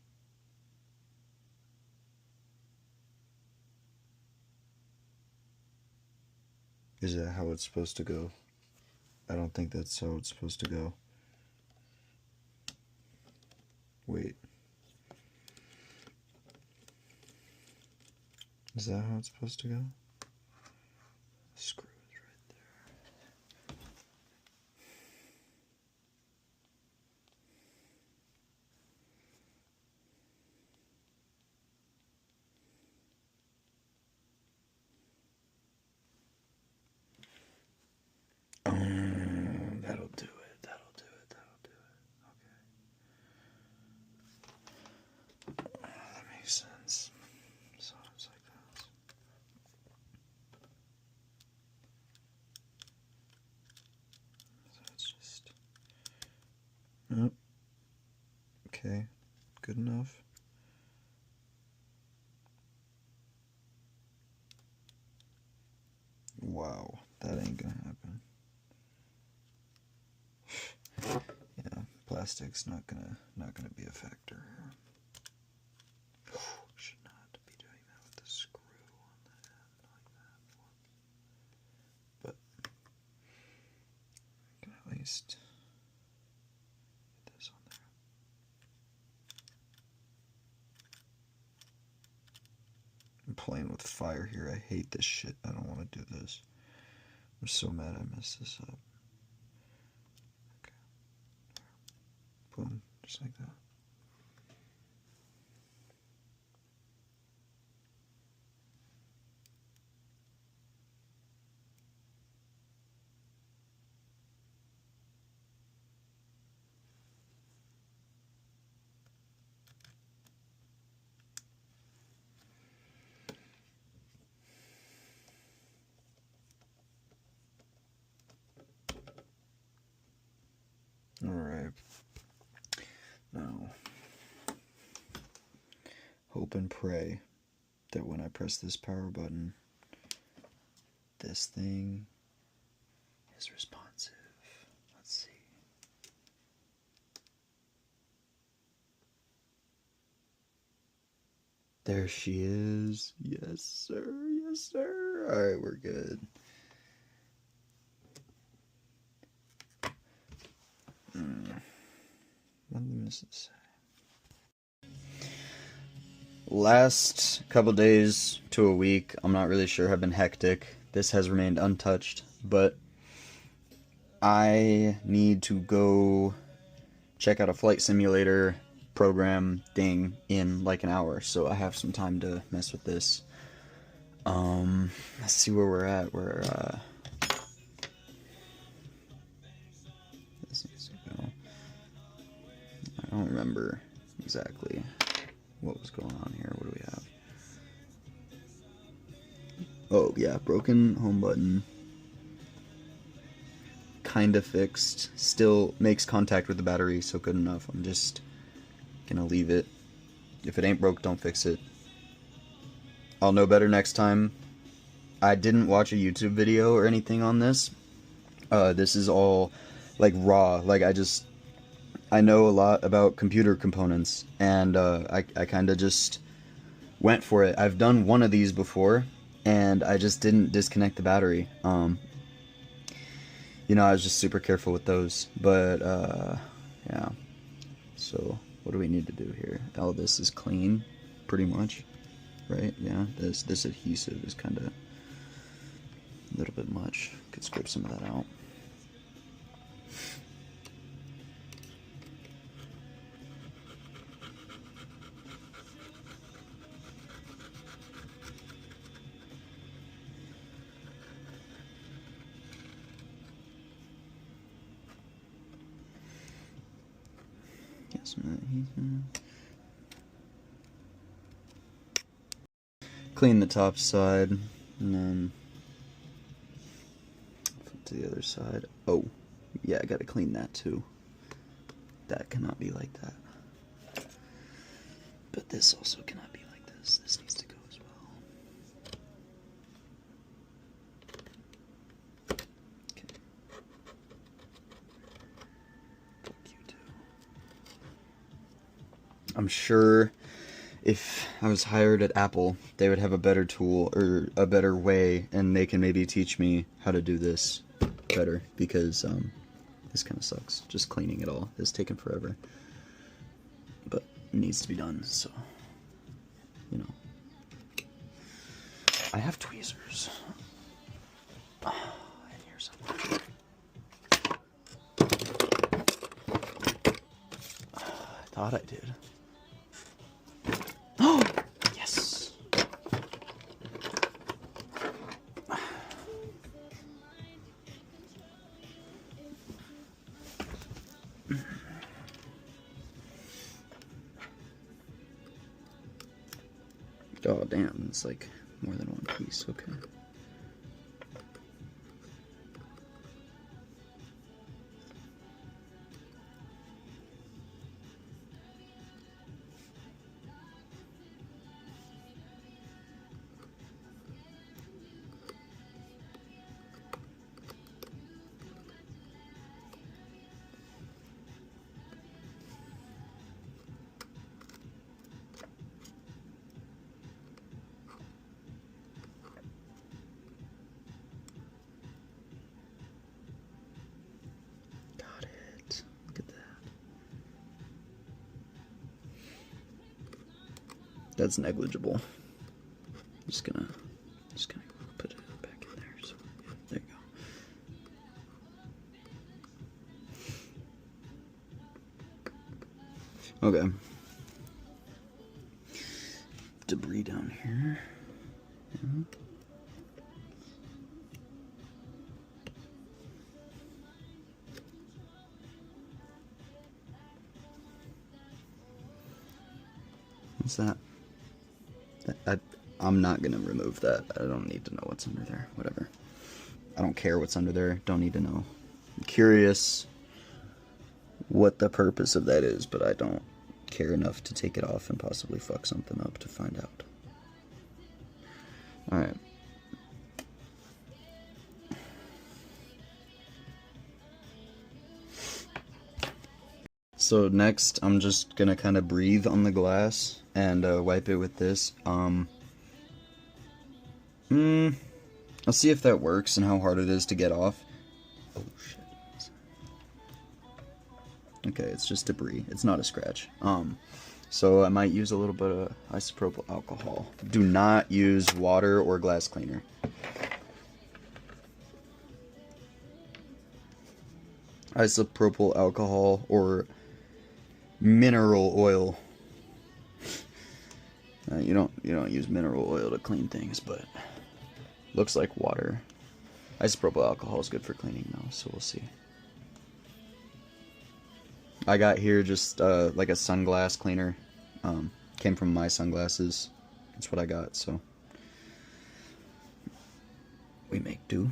Is that how it's supposed to go? I don't think that's how it's supposed to go. Wait. Is that how it's supposed to go? Screw is right there. That'll do it. That'll do it. That'll do it. Okay. That makes sense. So it's like that. So it's just. Oh. Okay. Good enough. Wow, that ain't gonna happen. Yeah, plastic's not gonna be a factor here. Should not be doing that with the screw on the end like that. But I can at least get this on there. I'm playing with fire here. I hate this shit. I don't want to do this. I'm so mad I messed this up. Okay. Boom. Just like that. Alright. Now, hope and pray that when I press this power button, this thing is responsive. Let's see. There she is. Yes, sir. Yes, sir. Alright, we're good. What did this say? Last couple days to a week, I'm not really sure, have been hectic. This has remained untouched, but I need to go check out a flight simulator program thing in like an hour, so I have some time to mess with this. Let's see where we're at. This needs to go. I don't remember exactly what was going on here. What do we have? Oh yeah, broken home button. Kinda fixed. Still makes contact with the battery, so good enough. I'm just gonna leave it. If it ain't broke, don't fix it. I'll know better next time. I didn't watch a YouTube video or anything on this. This is all like raw. Like I know a lot about computer components, and I kind of just went for it. I've done one of these before, and I just didn't disconnect the battery. You know, I was just super careful with those. But yeah. So what do we need to do here? Oh, this is clean, pretty much, right? Yeah. This adhesive is kind of a little bit much. Could scrape some of that out. Yes, clean the top side, and then flip to the other side. Oh, yeah, I gotta clean that too. That cannot be like that. But this also cannot be like this. This needs to go as well. Okay. Fuck you too. I'm sure if I was hired at Apple, they would have a better tool or a better way, and they can maybe teach me how to do this better, because this kind of sucks. Just cleaning it all is taking forever. But it needs to be done, so, you know. I have tweezers. In here somewhere. I thought I did. Oh, yes. Oh, damn, it's like more than one piece, okay. Got it. Look at that. That's negligible. Just gonna put it back in there. So there you go. Okay. Debris down here. Yeah. What's that? I'm not gonna remove that. I don't need to know what's under there. Whatever. I don't care what's under there. Don't need to know. I'm curious what the purpose of that is, but I don't care enough to take it off and possibly fuck something up to find out. Alright. So next, I'm just gonna kind of breathe on the glass and wipe it with this. I'll see if that works and how hard it is to get off. Oh shit. Okay, it's just debris. It's not a scratch. So I might use a little bit of isopropyl alcohol. Do not use water or glass cleaner. Isopropyl alcohol or mineral oil. You don't use mineral oil to clean things, but looks like water. Isopropyl alcohol is good for cleaning though, so we'll see. I got here just like a sunglass cleaner. Came from my sunglasses. That's what I got, so we make do.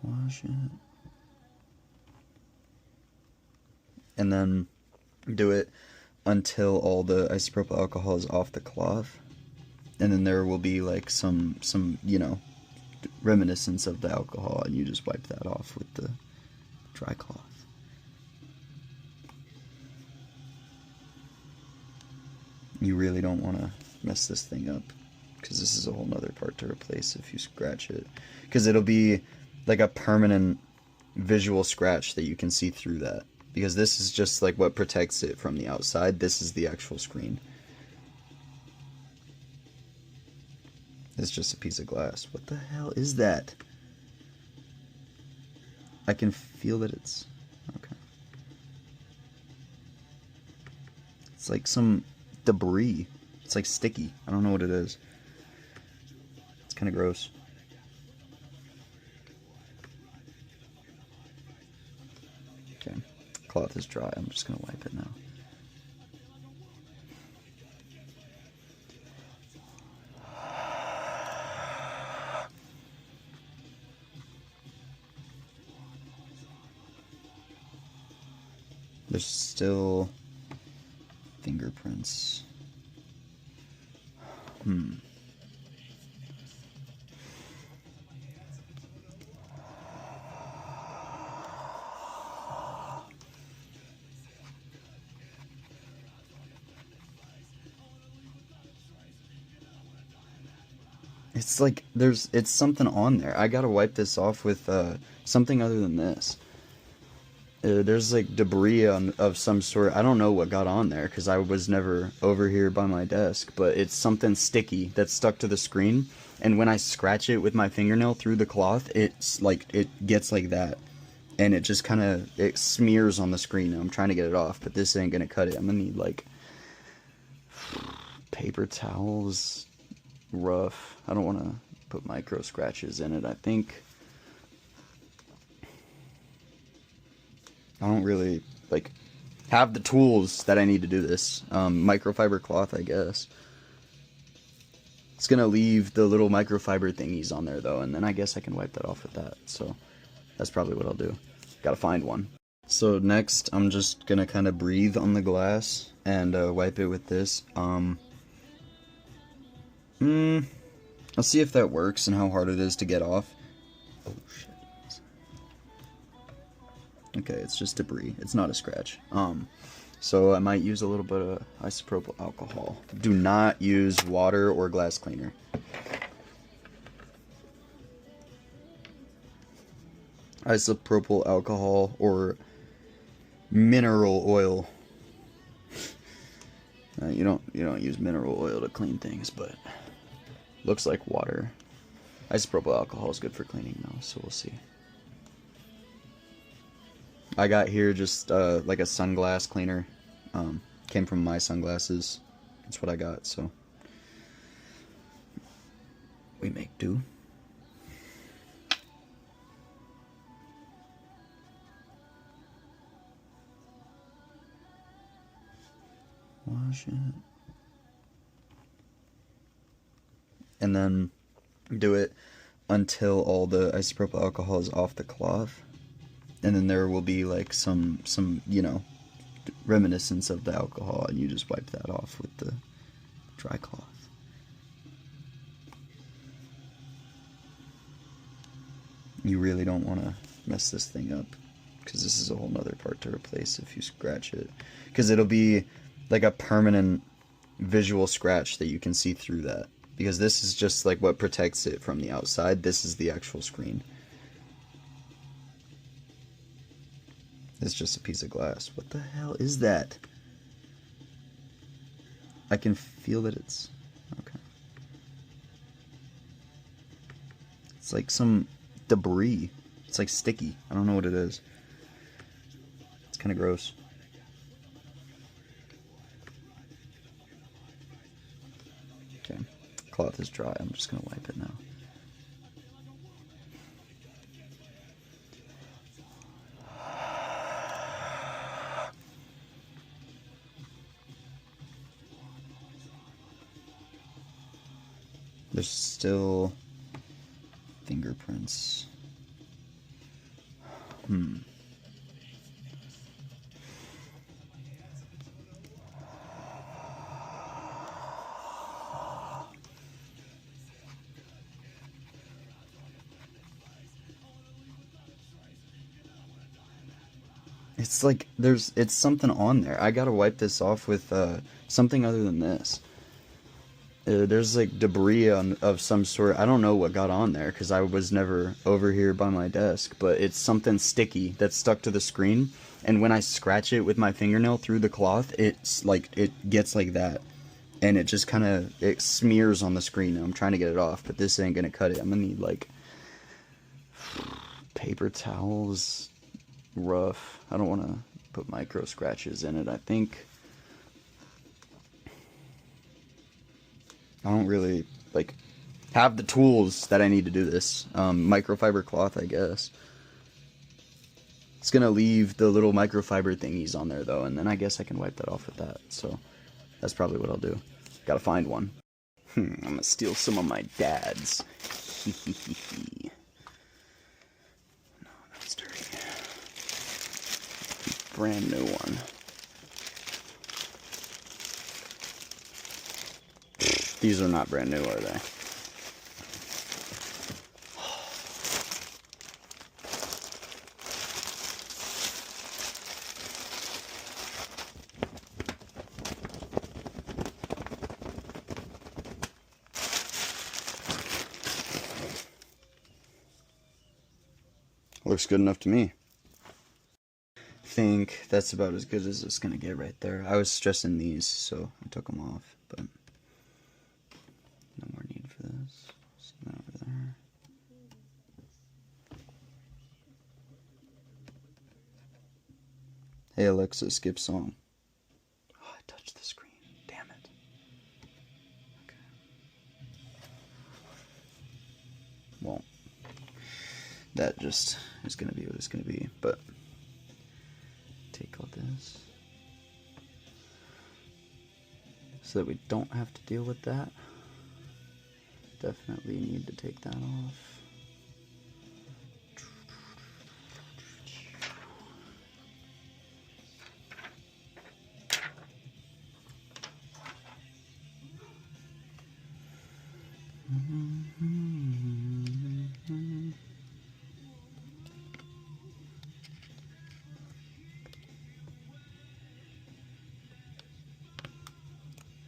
Wash it. And then do it until all the isopropyl alcohol is off the cloth. And then there will be like some you know, reminiscence of the alcohol, and you just wipe that off with the dry cloth. You really don't want to mess this thing up, because this is a whole nother part to replace if you scratch it, because it'll be like a permanent visual scratch that you can see through that, because this is just like what protects it from the outside. This is the actual screen. It's just a piece of glass. What the hell is that? I can feel that it's... okay. It's like some debris. It's like sticky. I don't know what it is. It's kind of gross. Okay, cloth is dry. I'm just gonna wipe it now. There's still fingerprints. It's like it's something on there. I gotta wipe this off with something other than this. There's like debris of some sort. I don't know what got on there because I was never over here by my desk, but it's something sticky that's stuck to the screen. And when I scratch it with my fingernail through the cloth, it's like it gets like that, and it just kind of it smears on the screen. And I'm trying to get it off, but this ain't gonna cut it. I'm gonna need like paper towels. Rough. I don't want to put micro scratches in it. I think I don't really like have the tools that I need to do this. Microfiber cloth, I guess. It's gonna leave the little microfiber thingies on there though, and then I guess I can wipe that off with that. So that's probably what I'll do. Gotta find one. So next, I'm just gonna kind of breathe on the glass and wipe it with this. I'll see if that works and how hard it is to get off. Oh shit. Okay, it's just debris. It's not a scratch. So I might use a little bit of isopropyl alcohol. Do not use water or glass cleaner. Isopropyl alcohol or mineral oil. You don't use mineral oil to clean things, but looks like water. Isopropyl alcohol is good for cleaning though, so we'll see. I got here just like a sunglass cleaner. Came from my sunglasses. That's what I got, so we make do. Wash it. And then do it until all the isopropyl alcohol is off the cloth. And then there will be like some you know, reminiscence of the alcohol, and you just wipe that off with the dry cloth. You really don't want to mess this thing up, because this is a whole nother part to replace if you scratch it, because it'll be like a permanent visual scratch that you can see through that, because this is just like what protects it from the outside. This is the actual screen. It's just a piece of glass. What the hell is that? I can feel that it's... okay. It's like some debris. It's like sticky. I don't know what it is. It's kind of gross. Okay. Cloth is dry. I'm just going to wipe it now. There's still fingerprints. It's like it's something on there. I gotta wipe this off with something other than this. There's like debris of some sort. I don't know what got on there because I was never over here by my desk, but it's something sticky that's stuck to the screen. And when I scratch it with my fingernail through the cloth, it's like it gets like that, and it just kind of it smears on the screen. And I'm trying to get it off, but this ain't gonna cut it. I'm gonna need like paper towels. Rough. I don't want to put micro scratches in it. I think I don't really like have the tools that I need to do this. Microfiber cloth, I guess. It's gonna leave the little microfiber thingies on there though, and then I guess I can wipe that off with that. So that's probably what I'll do. Gotta find one. I'm gonna steal some of my dad's. No, that's dirty. Brand new one. These are not brand new, are they? Looks good enough to me. I think that's about as good as it's gonna get right there. I was stressing these, so I took them off, but no more need for this. Set that over there. Hey Alexa, skip song. Oh, I touched the screen. Damn it. Okay. Well, that just is gonna be what it's gonna be, but take all this so that we don't have to deal with that. Definitely need to take that off.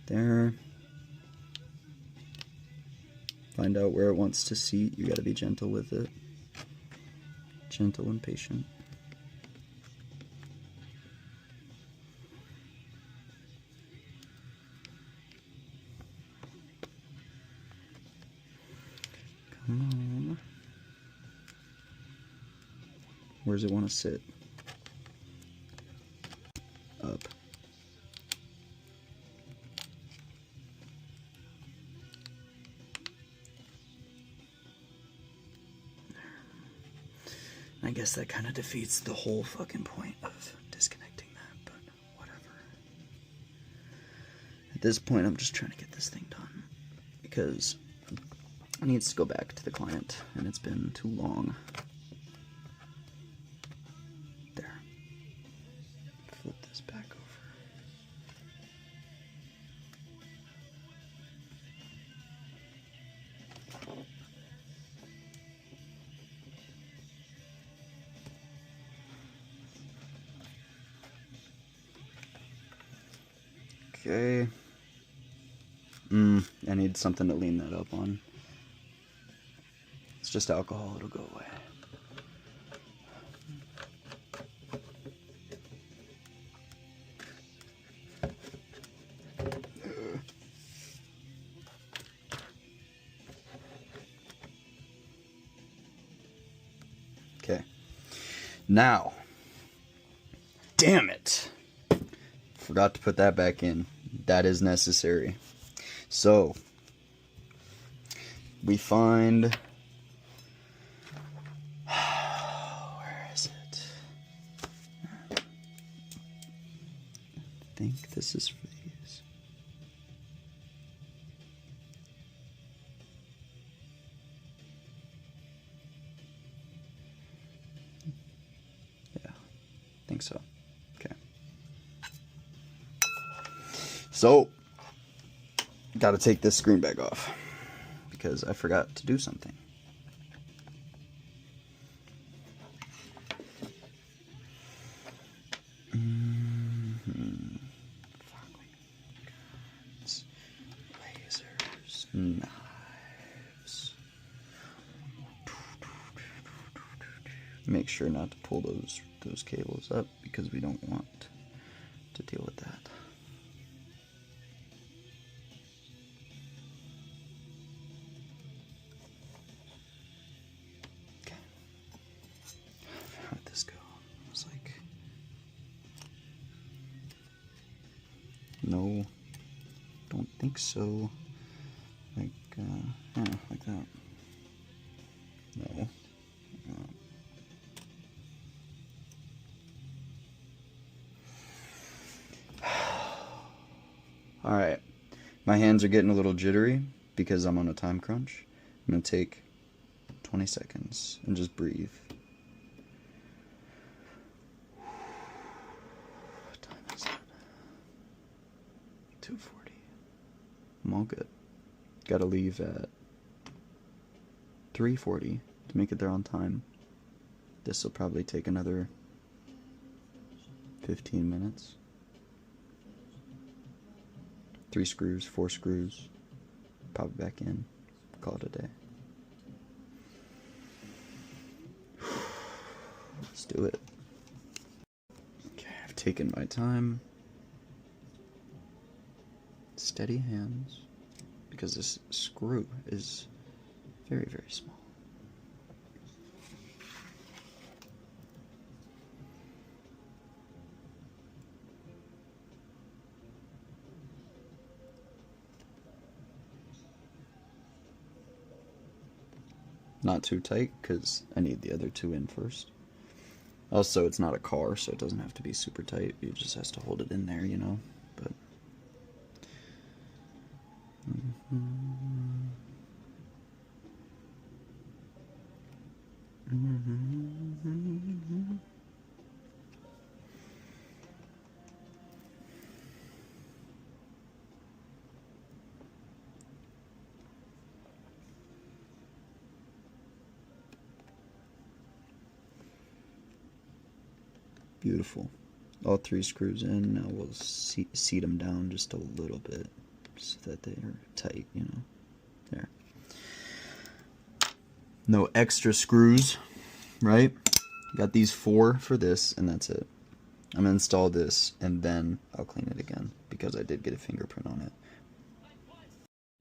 There. Find out where it wants to seat. You gotta be gentle with it. Gentle and patient. Come on. Where does it want to sit? Up. I guess that kind of defeats the whole fucking point of disconnecting that, but whatever. At this point, I'm just trying to get this thing done because it needs to go back to the client, and it's been too long. There. Flip this back over. Okay. I need something to lean that up on. It's just alcohol, it'll go away. Okay. Now, damn it. Forgot to put that back in. That is necessary. So, we find... Where is it? I think this is for these. Yeah, I think so. Okay. So, gotta take this screen back off because I forgot to do something. Guns, lasers, knives. Make sure not to pull those cables up because we don't want to deal with that. How'd this go? I was like, no, don't think so. Like, like that. No. Alright, my hands are getting a little jittery because I'm on a time crunch. I'm going to take 20 seconds and just breathe. What time is it? 2:40. I'm all good. Gotta leave at 3:40 to make it there on time. This will probably take another 15 minutes. 3 screws, 4 screws, pop it back in, call it a day. Let's do it. Okay, I've taken my time. Steady hands, because this screw is very, very small. Not too tight, because I need the other 2 in first. Also, it's not a car, so it doesn't have to be super tight. You just has to hold it in there, you know. But beautiful. All 3 screws in. Now we'll seat them down just a little bit so that they are tight, you know. There. No extra screws, right? Got these 4 for this, and that's it. I'm gonna install this, and then I'll clean it again, because I did get a fingerprint on it.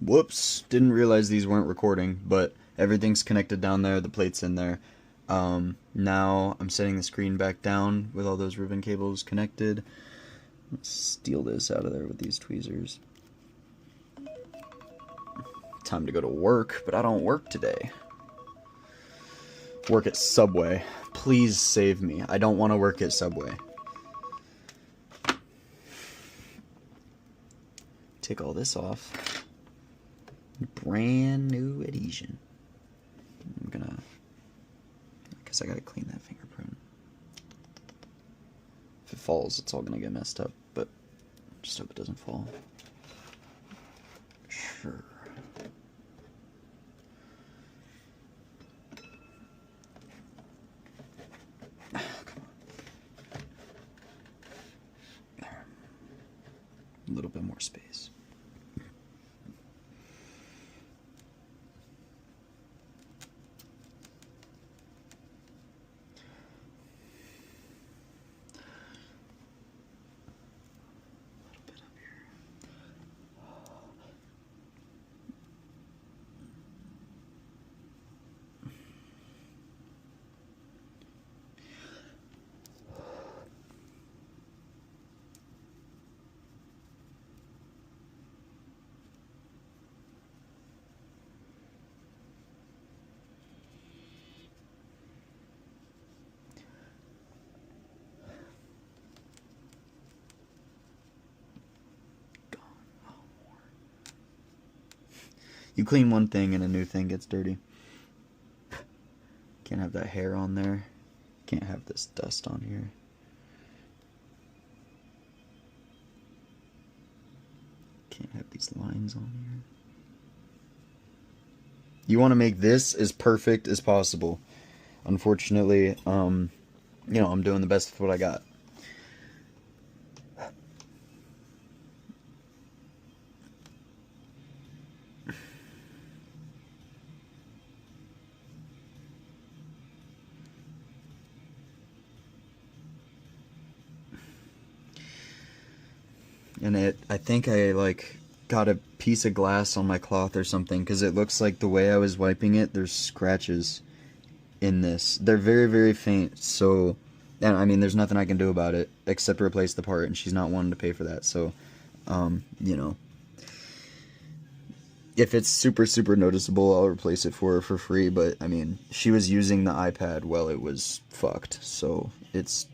Whoops, didn't realize these weren't recording, but everything's connected down there, the plate's in there. Now I'm setting the screen back down with all those ribbon cables connected. Let's steal this out of there with these tweezers. Time to go to work, but I don't work today. Work at Subway. Please save me. I don't want to work at Subway. Take all this off. Brand new adhesion. I'm gonna... I guess I gotta clean that fingerprint. If it falls, it's all gonna get messed up, but just hope it doesn't fall. Sure. Come on. There. A little bit more space. You clean one thing and a new thing gets dirty. Can't have that hair on there. Can't have this dust on here. Can't have these lines on here. You want to make this as perfect as possible. Unfortunately, you know, I'm doing the best with what I got. And I think I like got a piece of glass on my cloth or something, because it looks like the way I was wiping it, there's scratches in this. They're very, very faint, so, and I mean, there's nothing I can do about it except replace the part, and she's not wanting to pay for that, so, you know, if it's super noticeable, I'll replace it for her for free. But I mean, she was using the iPad while it was fucked, so it's.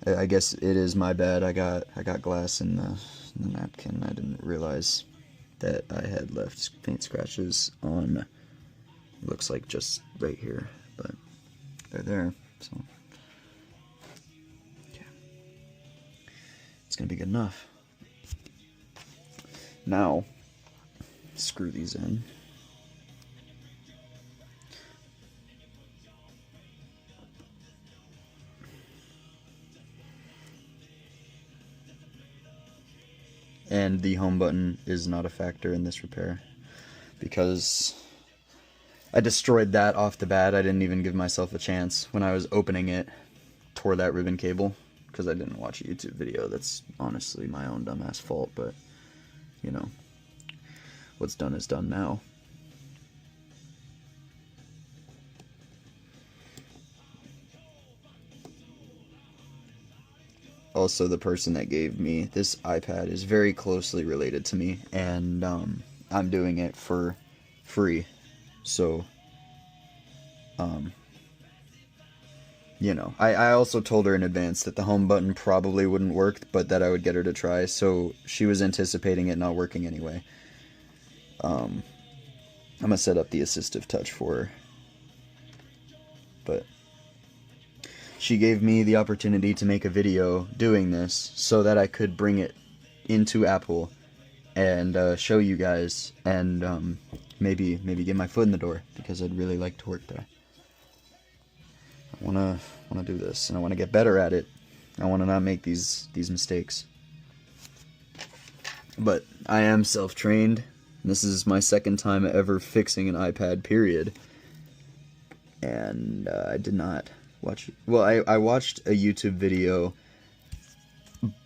I guess it is my bad. I got glass in the napkin. I didn't realize that I had left paint scratches on. Looks like just right here, but they're there. So yeah, it's gonna be good enough. Now, screw these in. And the home button is not a factor in this repair because I destroyed that off the bat. I didn't even give myself a chance. When I was opening it, tore that ribbon cable because I didn't watch a YouTube video. That's honestly my own dumbass fault, but you know, what's done is done now. Also, the person that gave me this iPad is very closely related to me, and I'm doing it for free. So, you know, I also told her in advance that the home button probably wouldn't work, but that I would get her to try, so she was anticipating it not working anyway. I'm gonna set up the assistive touch for her. But she gave me the opportunity to make a video doing this so that I could bring it into Apple and show you guys and maybe get my foot in the door because I'd really like to work there. I wanna do this and I wanna get better at it. I wanna not make these mistakes. But I am self-trained. This is my second time ever fixing an iPad, period. And I did not watch. Well, I watched a YouTube video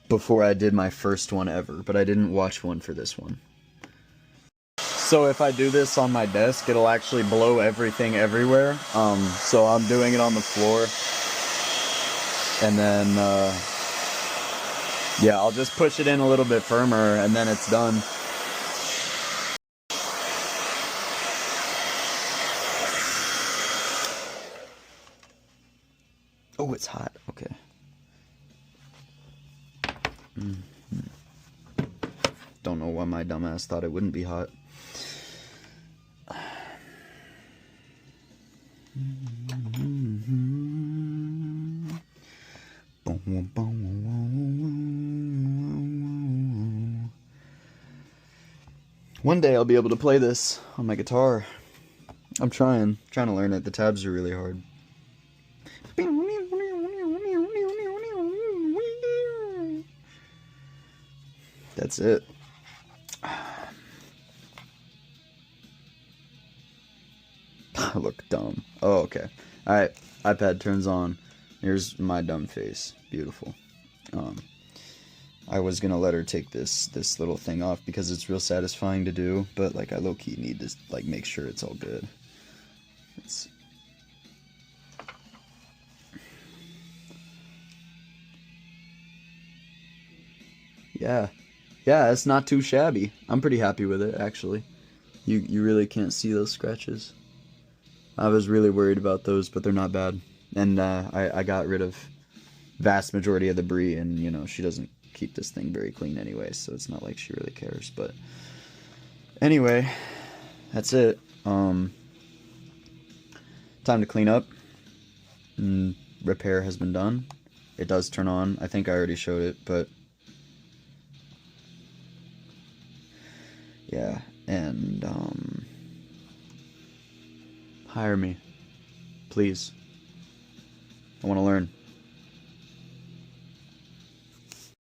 before I did my first one ever, but I didn't watch one for this one. So if I do this on my desk, it'll actually blow everything everywhere. So I'm doing it on the floor. And then, yeah, I'll just push it in a little bit firmer and then it's done. Oh, it's hot. Okay. Don't know why my dumbass thought it wouldn't be hot. One day I'll be able to play this on my guitar. I'm trying to learn it. The tabs are really hard. That's it. I look dumb. Oh, okay. Alright, iPad turns on. Here's my dumb face. Beautiful. I was gonna let her take this little thing off because it's real satisfying to do, but like I low-key need to like make sure it's all good. Yeah, it's not too shabby. I'm pretty happy with it, actually. You really can't see those scratches. I was really worried about those, but they're not bad. And I got rid of vast majority of the debris, and you know she doesn't keep this thing very clean anyway, so it's not like she really cares. But anyway, that's it. Time to clean up. Repair has been done. It does turn on. I think I already showed it, but yeah. And hire me, please. I want to learn.